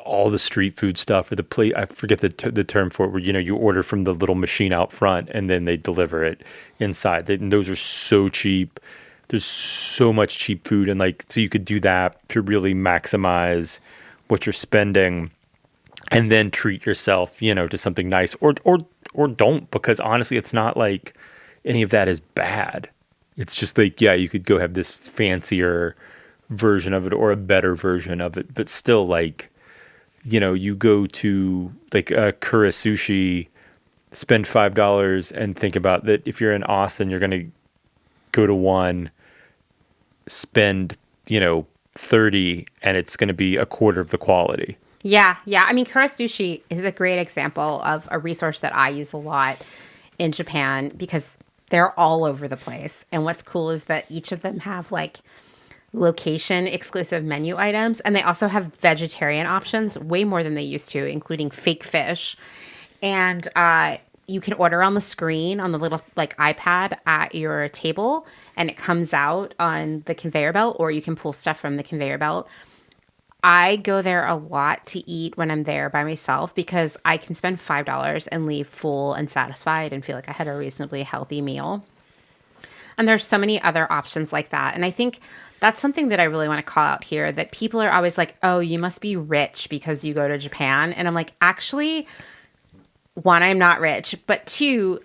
all the street food stuff or the plate, I forget the term for it, where, you order from the little machine out front and then they deliver it inside. And those are so cheap. There's so much cheap food. And like, so you could do that to really maximize what you're spending and then treat yourself, to something nice or don't, because honestly, it's not like any of that is bad. It's just like, yeah, you could go have this fancier version of it or a better version of it, but still like, you go to like a Kura Sushi, spend $5 and think about that. If you're in Austin, you're going to go to one, spend, 30 and it's going to be a quarter of the quality. Yeah. I mean, Kura Sushi is a great example of a resource that I use a lot in Japan because they're all over the place. And what's cool is that each of them have like location exclusive menu items. And they also have vegetarian options, way more than they used to, including fake fish. And you can order on the screen on the little like iPad at your table and it comes out on the conveyor belt, or you can pull stuff from the conveyor belt. I go there a lot to eat when I'm there by myself because I can spend $5 and leave full and satisfied and feel like I had a reasonably healthy meal. And there's so many other options like that. And I think that's something that I really want to call out here, that people are always like, oh, you must be rich because you go to Japan. And I'm like, actually, one, I'm not rich, but two,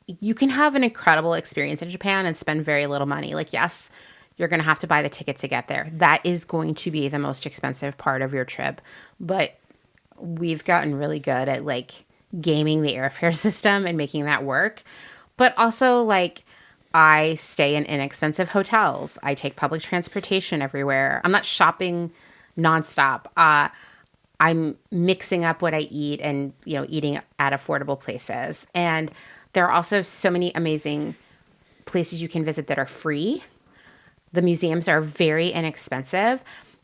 you can have an incredible experience in Japan and spend very little money. Like, yes, you're going to have to buy the ticket to get there. That is going to be the most expensive part of your trip. But we've gotten really good at like gaming the airfare system and making that work. But also like I stay in inexpensive hotels. I take public transportation everywhere. I'm not shopping nonstop. I'm mixing up what I eat and, eating at affordable places. And there are also so many amazing places you can visit that are free. The museums are very inexpensive.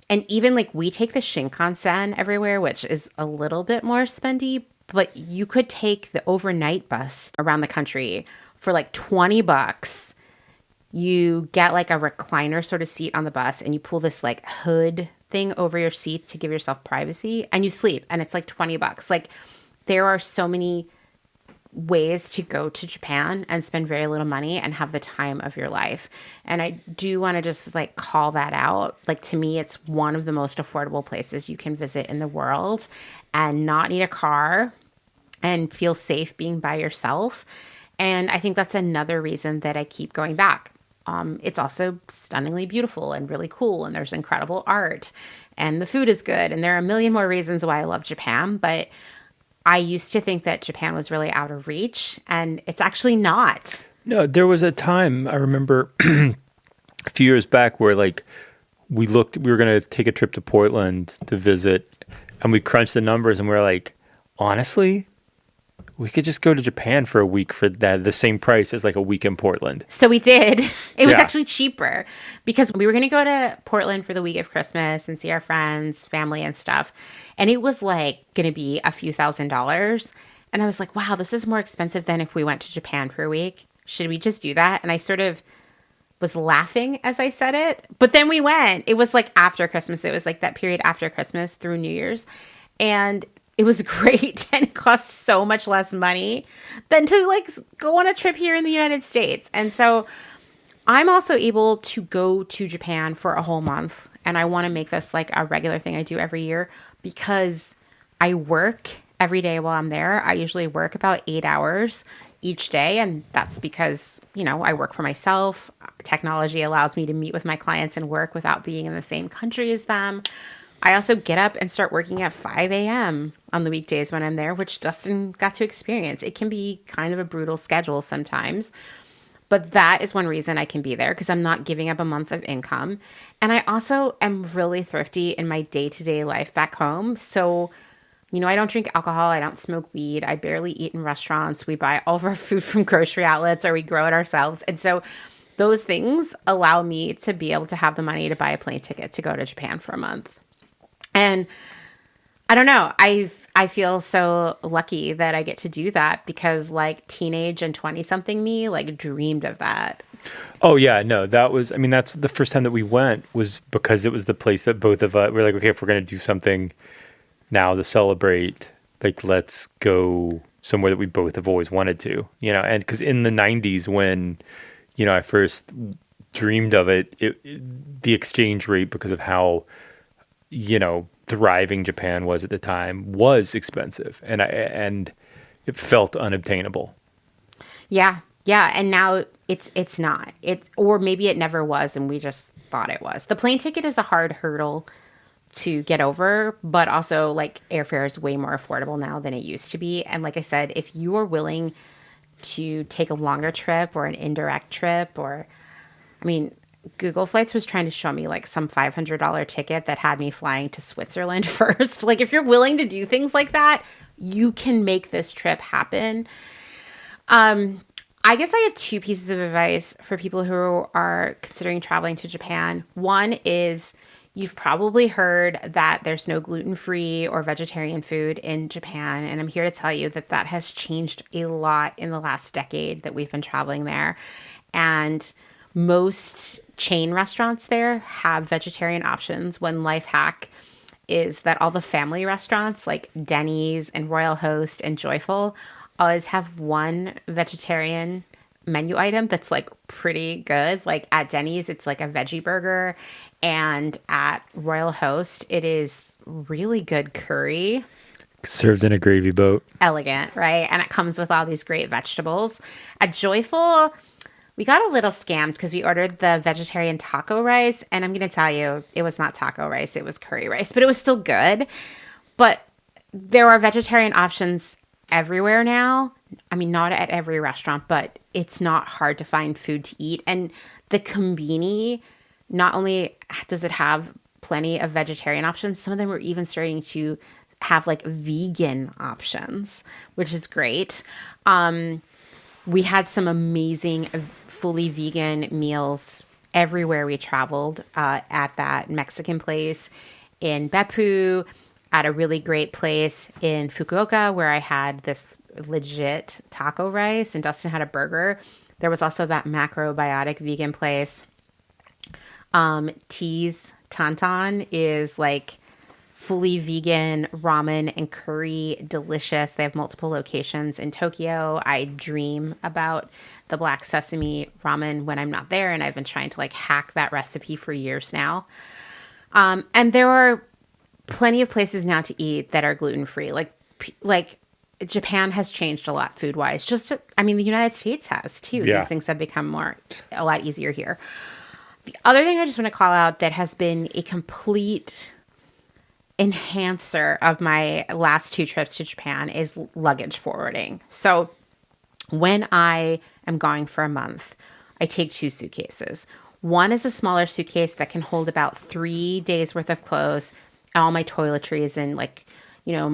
And even like we take the Shinkansen everywhere, which is a little bit more spendy, but you could take the overnight bus around the country for like $20. You get like a recliner sort of seat on the bus and you pull this like hood thing over your seat to give yourself privacy and you sleep and it's like $20. Like there are so many ways to go to Japan and spend very little money and have the time of your life. And I do want to just like call that out. Like to me, it's one of the most affordable places you can visit in the world and not need a car and feel safe being by yourself. And I think that's another reason that I keep going back. It's also stunningly beautiful and really cool, and there's incredible art, and the food is good, and there are a million more reasons why I love Japan, but I used to think that Japan was really out of reach, and it's actually not. No, there was a time, I remember a few years back where like we were going to take a trip to Portland to visit, and we crunched the numbers, and we were like, honestly, we could just go to Japan for a week for the same price as like a week in Portland. So we did. It was actually cheaper because we were going to go to Portland for the week of Christmas and see our friends, family and stuff. And it was like going to be a few $1,000s. And I was like, wow, this is more expensive than if we went to Japan for a week. Should we just do that? And I sort of was laughing as I said it. But then we went. It was like after Christmas. It was like that period after Christmas through New Year's. And it was great and it cost so much less money than to like go on a trip here in the United States. And so I'm also able to go to Japan for a whole month. And I want to make this like a regular thing I do every year because I work every day while I'm there. I usually work about 8 hours each day. And that's because, I work for myself. Technology allows me to meet with my clients and work without being in the same country as them. I also get up and start working at 5 a.m. on the weekdays when I'm there, which Dustin got to experience. It can be kind of a brutal schedule sometimes, but that is one reason I can be there because I'm not giving up a month of income. And I also am really thrifty in my day-to-day life back home. So, I don't drink alcohol. I don't smoke weed. I barely eat in restaurants. We buy all of our food from grocery outlets or we grow it ourselves. And so those things allow me to be able to have the money to buy a plane ticket to go to Japan for a month. And I don't know, I feel so lucky that I get to do that because like teenage and 20-something me like dreamed of that. Oh yeah, no, that's the first time that we went was because it was the place that both of us were like, okay, if we're going to do something now to celebrate, like let's go somewhere that we both have always wanted to, and because in the 90s when, I first dreamed of it, the exchange rate because of how thriving Japan was at the time was expensive and it felt unobtainable. Yeah. And now it's not. Or maybe it never was and we just thought it was. The plane ticket is a hard hurdle to get over, but also like airfare is way more affordable now than it used to be. And like I said, if you are willing to take a longer trip or an indirect trip Google Flights was trying to show me like some $500 ticket that had me flying to Switzerland first. Like if you're willing to do things like that, you can make this trip happen. I guess I have two pieces of advice for people who are considering traveling to Japan. One is you've probably heard that there's no gluten-free or vegetarian food in Japan. And I'm here to tell you that has changed a lot in the last decade that we've been traveling there. And most chain restaurants there have vegetarian options. One life hack is that all the family restaurants like Denny's and Royal Host and Joyful always have one vegetarian menu item that's like pretty good. Like at Denny's, it's like a veggie burger. And at Royal Host, it is really good curry. Served in a gravy boat. Elegant, right? And it comes with all these great vegetables. At Joyful, We got a little scammed because we ordered the vegetarian taco rice, and I'm going to tell you, it was not taco rice, it was curry rice, but it was still good. But there are vegetarian options everywhere now. I mean, not at every restaurant, but it's not hard to find food to eat. And the Konbini, not only does it have plenty of vegetarian options, some of them are even starting to have like vegan options, which is great. We had some amazing, fully vegan meals everywhere we traveled, at that Mexican place in Beppu, at a really great place in Fukuoka where I had this legit taco rice and Dustin had a burger. There was also that macrobiotic vegan place. Tea's Tantan is like fully vegan ramen and curry, delicious. They have multiple locations in Tokyo. I dream about the black sesame ramen when I'm not there, and I've been trying to like hack that recipe for years now. And there are plenty of places now to eat that are gluten-free. Like Japan has changed a lot food-wise. The United States has too. Yeah. These things have become a lot easier here. The other thing I just want to call out that has been a complete enhancer of my last 2 trips to Japan is luggage forwarding. So when I am going for a month, I take 2 suitcases. One is a smaller suitcase that can hold about 3 days worth of clothes, all my toiletries and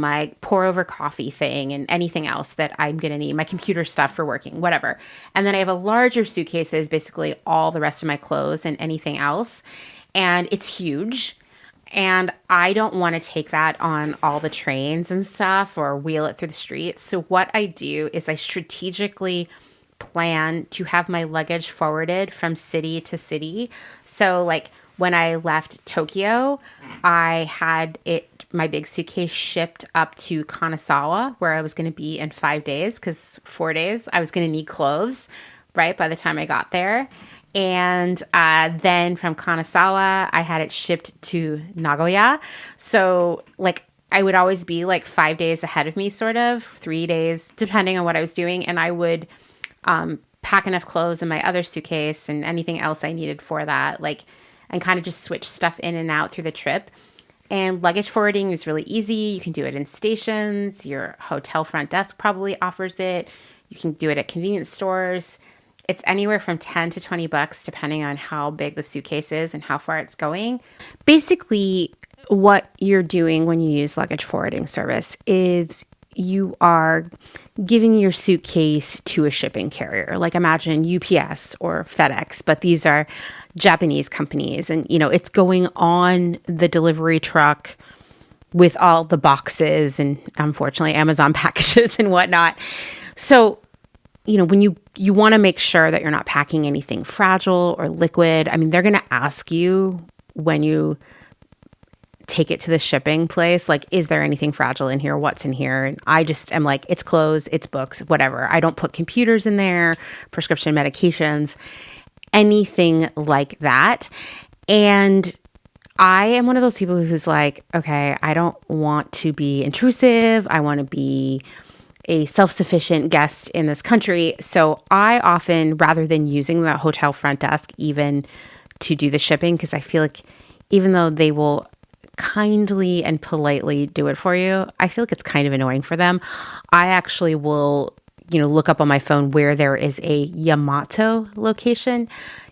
my pour over coffee thing and anything else that I'm going to need, my computer stuff for working, whatever. And then I have a larger suitcase that is basically all the rest of my clothes and anything else. And it's huge. And I don't want to take that on all the trains and stuff or wheel it through the streets. So what I do is I strategically plan to have my luggage forwarded from city to city. So like when I left Tokyo, I had my big suitcase shipped up to Kanazawa, where I was going to be in 5 days, because 4 days I was going to need clothes, right, by the time I got there. And then from Kanazawa, I had it shipped to Nagoya. So like I would always be like 5 days ahead of me, sort of 3 days, depending on what I was doing. And I would pack enough clothes in my other suitcase and anything else I needed for that, and kind of just switch stuff in and out through the trip. And luggage forwarding is really easy. You can do it in stations. Your hotel front desk probably offers it. You can do it at convenience stores. It's anywhere from $10 to $20 depending on how big the suitcase is and how far it's going. Basically, what you're doing when you use luggage forwarding service is you are giving your suitcase to a shipping carrier. Like imagine UPS or FedEx, but these are Japanese companies. And, it's going on the delivery truck with all the boxes and unfortunately Amazon packages and whatnot. So, when you want to make sure that you're not packing anything fragile or liquid. I mean, they're going to ask you when you take it to the shipping place, like, is there anything fragile in here? What's in here? And I just am like, it's clothes, it's books, whatever. I don't put computers in there, prescription medications, anything like that. And I am one of those people who's like, okay, I don't want to be intrusive. I want to be a self-sufficient guest in this country. So I often, rather than using the hotel front desk even to do the shipping, because I feel like even though they will kindly and politely do it for you, I feel like it's kind of annoying for them. I actually will, look up on my phone where there is a Yamato location.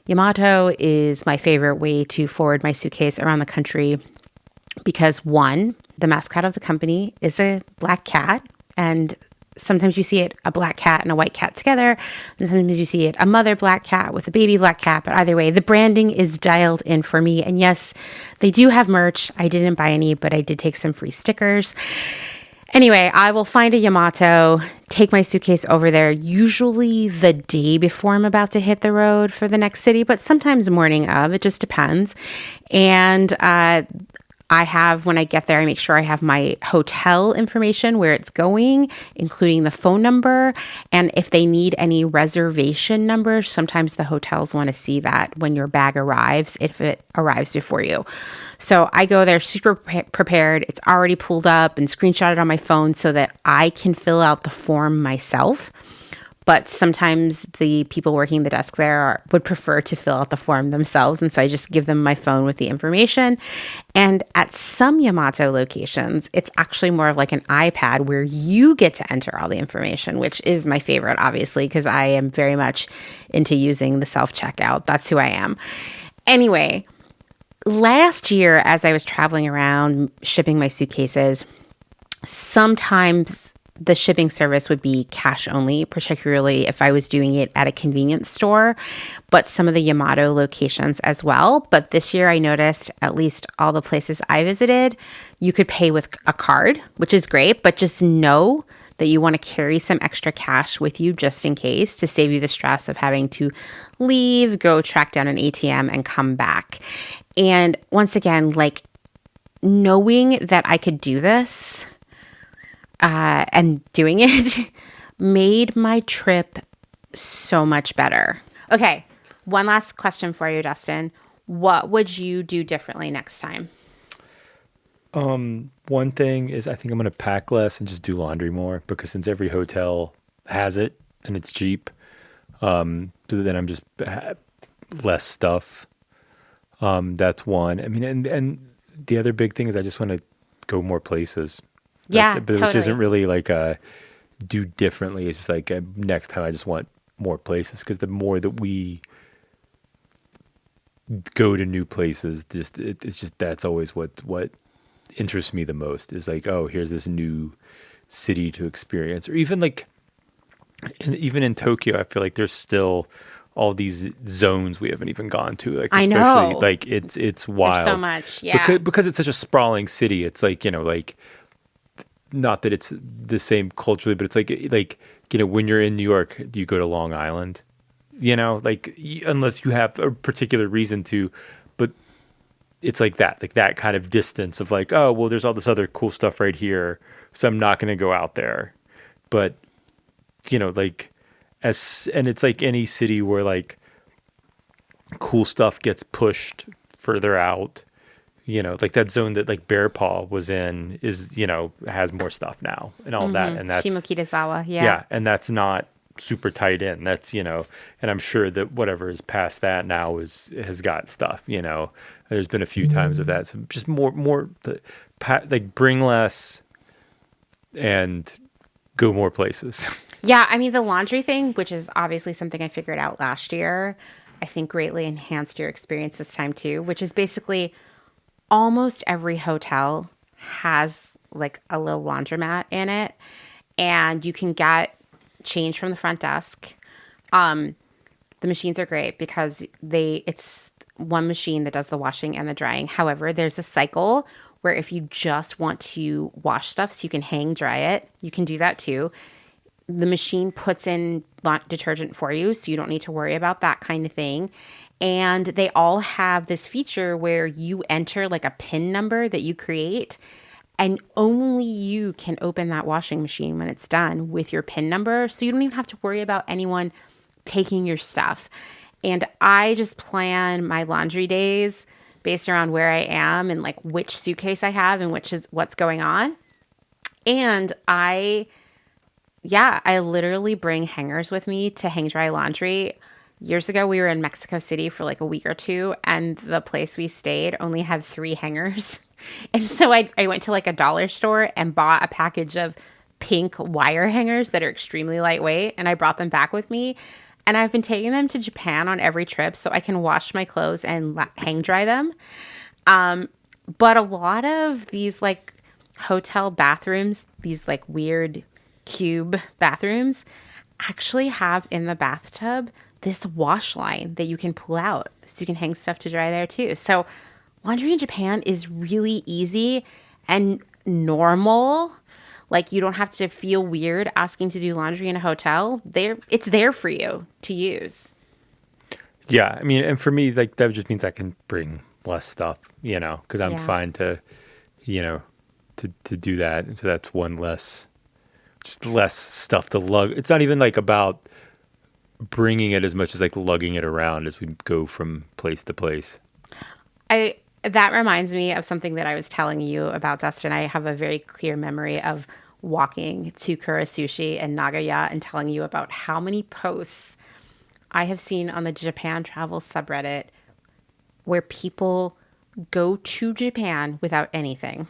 Yamato is my favorite way to forward my suitcase around the country because, one, the mascot of the company is a black cat, and sometimes you see it, a black cat and a white cat together. And sometimes you see it, a mother black cat with a baby black cat. But either way, the branding is dialed in for me. And yes, they do have merch. I didn't buy any, but I did take some free stickers. Anyway, I will find a Yamato, take my suitcase over there, usually the day before I'm about to hit the road for the next city, but sometimes the morning of. It just depends. And when I get there, I make sure I have my hotel information, where it's going, including the phone number. And if they need any reservation numbers, sometimes the hotels want to see that when your bag arrives, if it arrives before you. So I go there super prepared. It's already pulled up and screenshotted on my phone so that I can fill out the form myself. But sometimes the people working the desk there would prefer to fill out the form themselves. And so I just give them my phone with the information. And at some Yamato locations, it's actually more of like an iPad where you get to enter all the information, which is my favorite, obviously, because I am very much into using the self-checkout. That's who I am. Anyway, last year, as I was traveling around shipping my suitcases, sometimes the shipping service would be cash only, particularly if I was doing it at a convenience store, but some of the Yamato locations as well. But this year I noticed at least all the places I visited, you could pay with a card, which is great, but just know that you want to carry some extra cash with you just in case to save you the stress of having to leave, go track down an ATM and come back. And once again, like knowing that I could do this and doing it made my trip so much better. Okay, one last question for you, Dustin. What would you do differently next time? One thing is I think I'm going to pack less and just do laundry more because since every hotel has it and it's cheap, so then I'm just less stuff. That's one. I mean, and the other big thing is I just want to go more places. Yeah, but totally. Which isn't really like do differently. It's just like next time I just want more places because the more that we go to new places, it's just that's always what interests me the most is like, oh, here's this new city to experience. Or even like, even in Tokyo, I feel like there's still all these zones we haven't even gone to. Like, I especially, know. like it's wild. There's so much, yeah. Because it's such a sprawling city. It's like, like, not that it's the same culturally, but it's like, when you're in New York, do you go to Long Island? Like unless you have a particular reason to, but it's like that kind of distance of like, oh, well, there's all this other cool stuff right here. So I'm not going to go out there. But, like and it's like any city where like cool stuff gets pushed further out. Like that zone that like Bear Paw was in is, has more stuff now and all that. And that's Shimokitazawa, yeah. Yeah. And that's not super tight in. That's, and I'm sure that whatever is past that now has got stuff, there's been a few times of that. So just more like bring less and go more places. Yeah. I mean, the laundry thing, which is obviously something I figured out last year, I think greatly enhanced your experience this time too, which is basically almost every hotel has like a little laundromat in it, and you can get change from the front desk. The machines are great because it's one machine that does the washing and the drying. However, there's a cycle where if you just want to wash stuff so you can hang dry it, you can do that too. The machine puts in detergent for you, so you don't need to worry about that kind of thing. And they all have this feature where you enter like a PIN number that you create, and only you can open that washing machine when it's done with your PIN number. So you don't even have to worry about anyone taking your stuff. And I just plan my laundry days based around where I am and like which suitcase I have and which is what's going on. And I literally bring hangers with me to hang dry laundry. Years ago, we were in Mexico City for like a week or two, and the place we stayed only had 3 hangers. And so I went to like a dollar store and bought a package of pink wire hangers that are extremely lightweight, and I brought them back with me. And I've been taking them to Japan on every trip so I can wash my clothes and hang dry them. But a lot of these like hotel bathrooms, these like weird cube bathrooms, actually have in the bathtub this wash line that you can pull out so you can hang stuff to dry there too. So laundry in Japan is really easy and normal. Like you don't have to feel weird asking to do laundry in a hotel. It's there for you to use. Yeah. I mean, and for me, like that just means I can bring less stuff, because I'm fine to, to do that. And so that's one less stuff to lug. It's not even like about bringing it as much as like lugging it around as we go from place to place. That reminds me of something that I was telling you about, Dustin. I have a very clear memory of walking to Kura Sushi and Nagoya and telling you about how many posts I have seen on the Japan travel subreddit where people go to Japan without anything.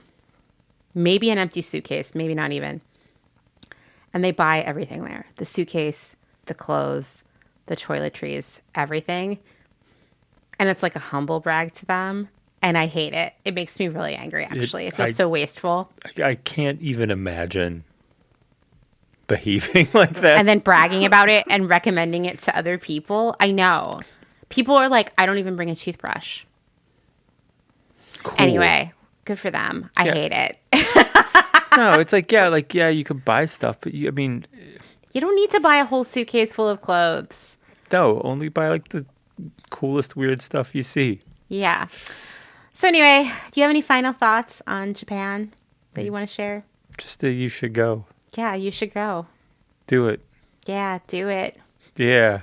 Maybe an empty suitcase, maybe not even. And they buy everything there. The suitcase, the clothes, the toiletries, everything. And it's like a humble brag to them. And I hate it. It makes me really angry, actually. It feels so wasteful. I can't even imagine behaving like that. And then bragging about it and recommending it to other people. I know. People are like, I don't even bring a toothbrush. Cool. Anyway, good for them. I hate it. No, it's like, yeah, you could buy stuff, but you don't need to buy a whole suitcase full of clothes. No, only buy like the coolest weird stuff you see. Yeah. So anyway, do you have any final thoughts on Japan that you want to share? Just that you should go. Yeah, you should go. Do it. Yeah, do it. Yeah.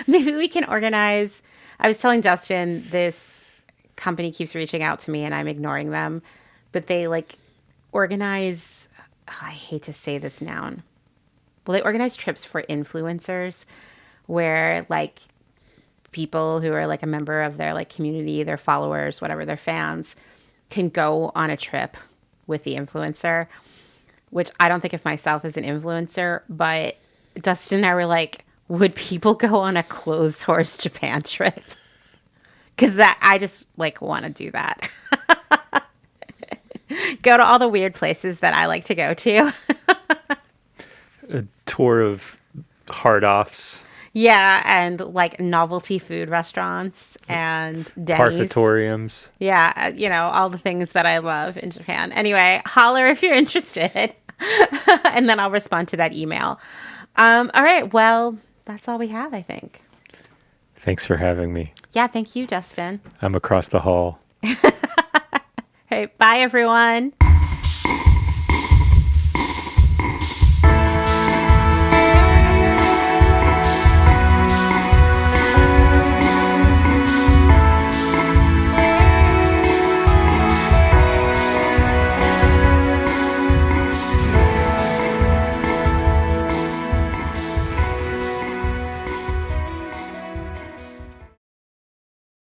Maybe we can organize. I was telling Dustin, this company keeps reaching out to me and I'm ignoring them, but they like organize, I hate to say this noun. Well, they organize trips for influencers where like people who are like a member of their like community, their followers, whatever, their fans can go on a trip with the influencer, which I don't think of myself as an influencer, but Dustin and I were like, would people go on a Clotheshorse Japan trip? Because that I just like want to do that. Go to all the weird places that I like to go to. A tour of hard-offs. Yeah, and like novelty food restaurants and Denny's. Parfatoriums. Yeah, all the things that I love in Japan. Anyway, holler if you're interested. And then I'll respond to that email. All right, well, that's all we have, I think. Thanks for having me. Yeah, thank you, Dustin. I'm across the hall. All right, bye, everyone.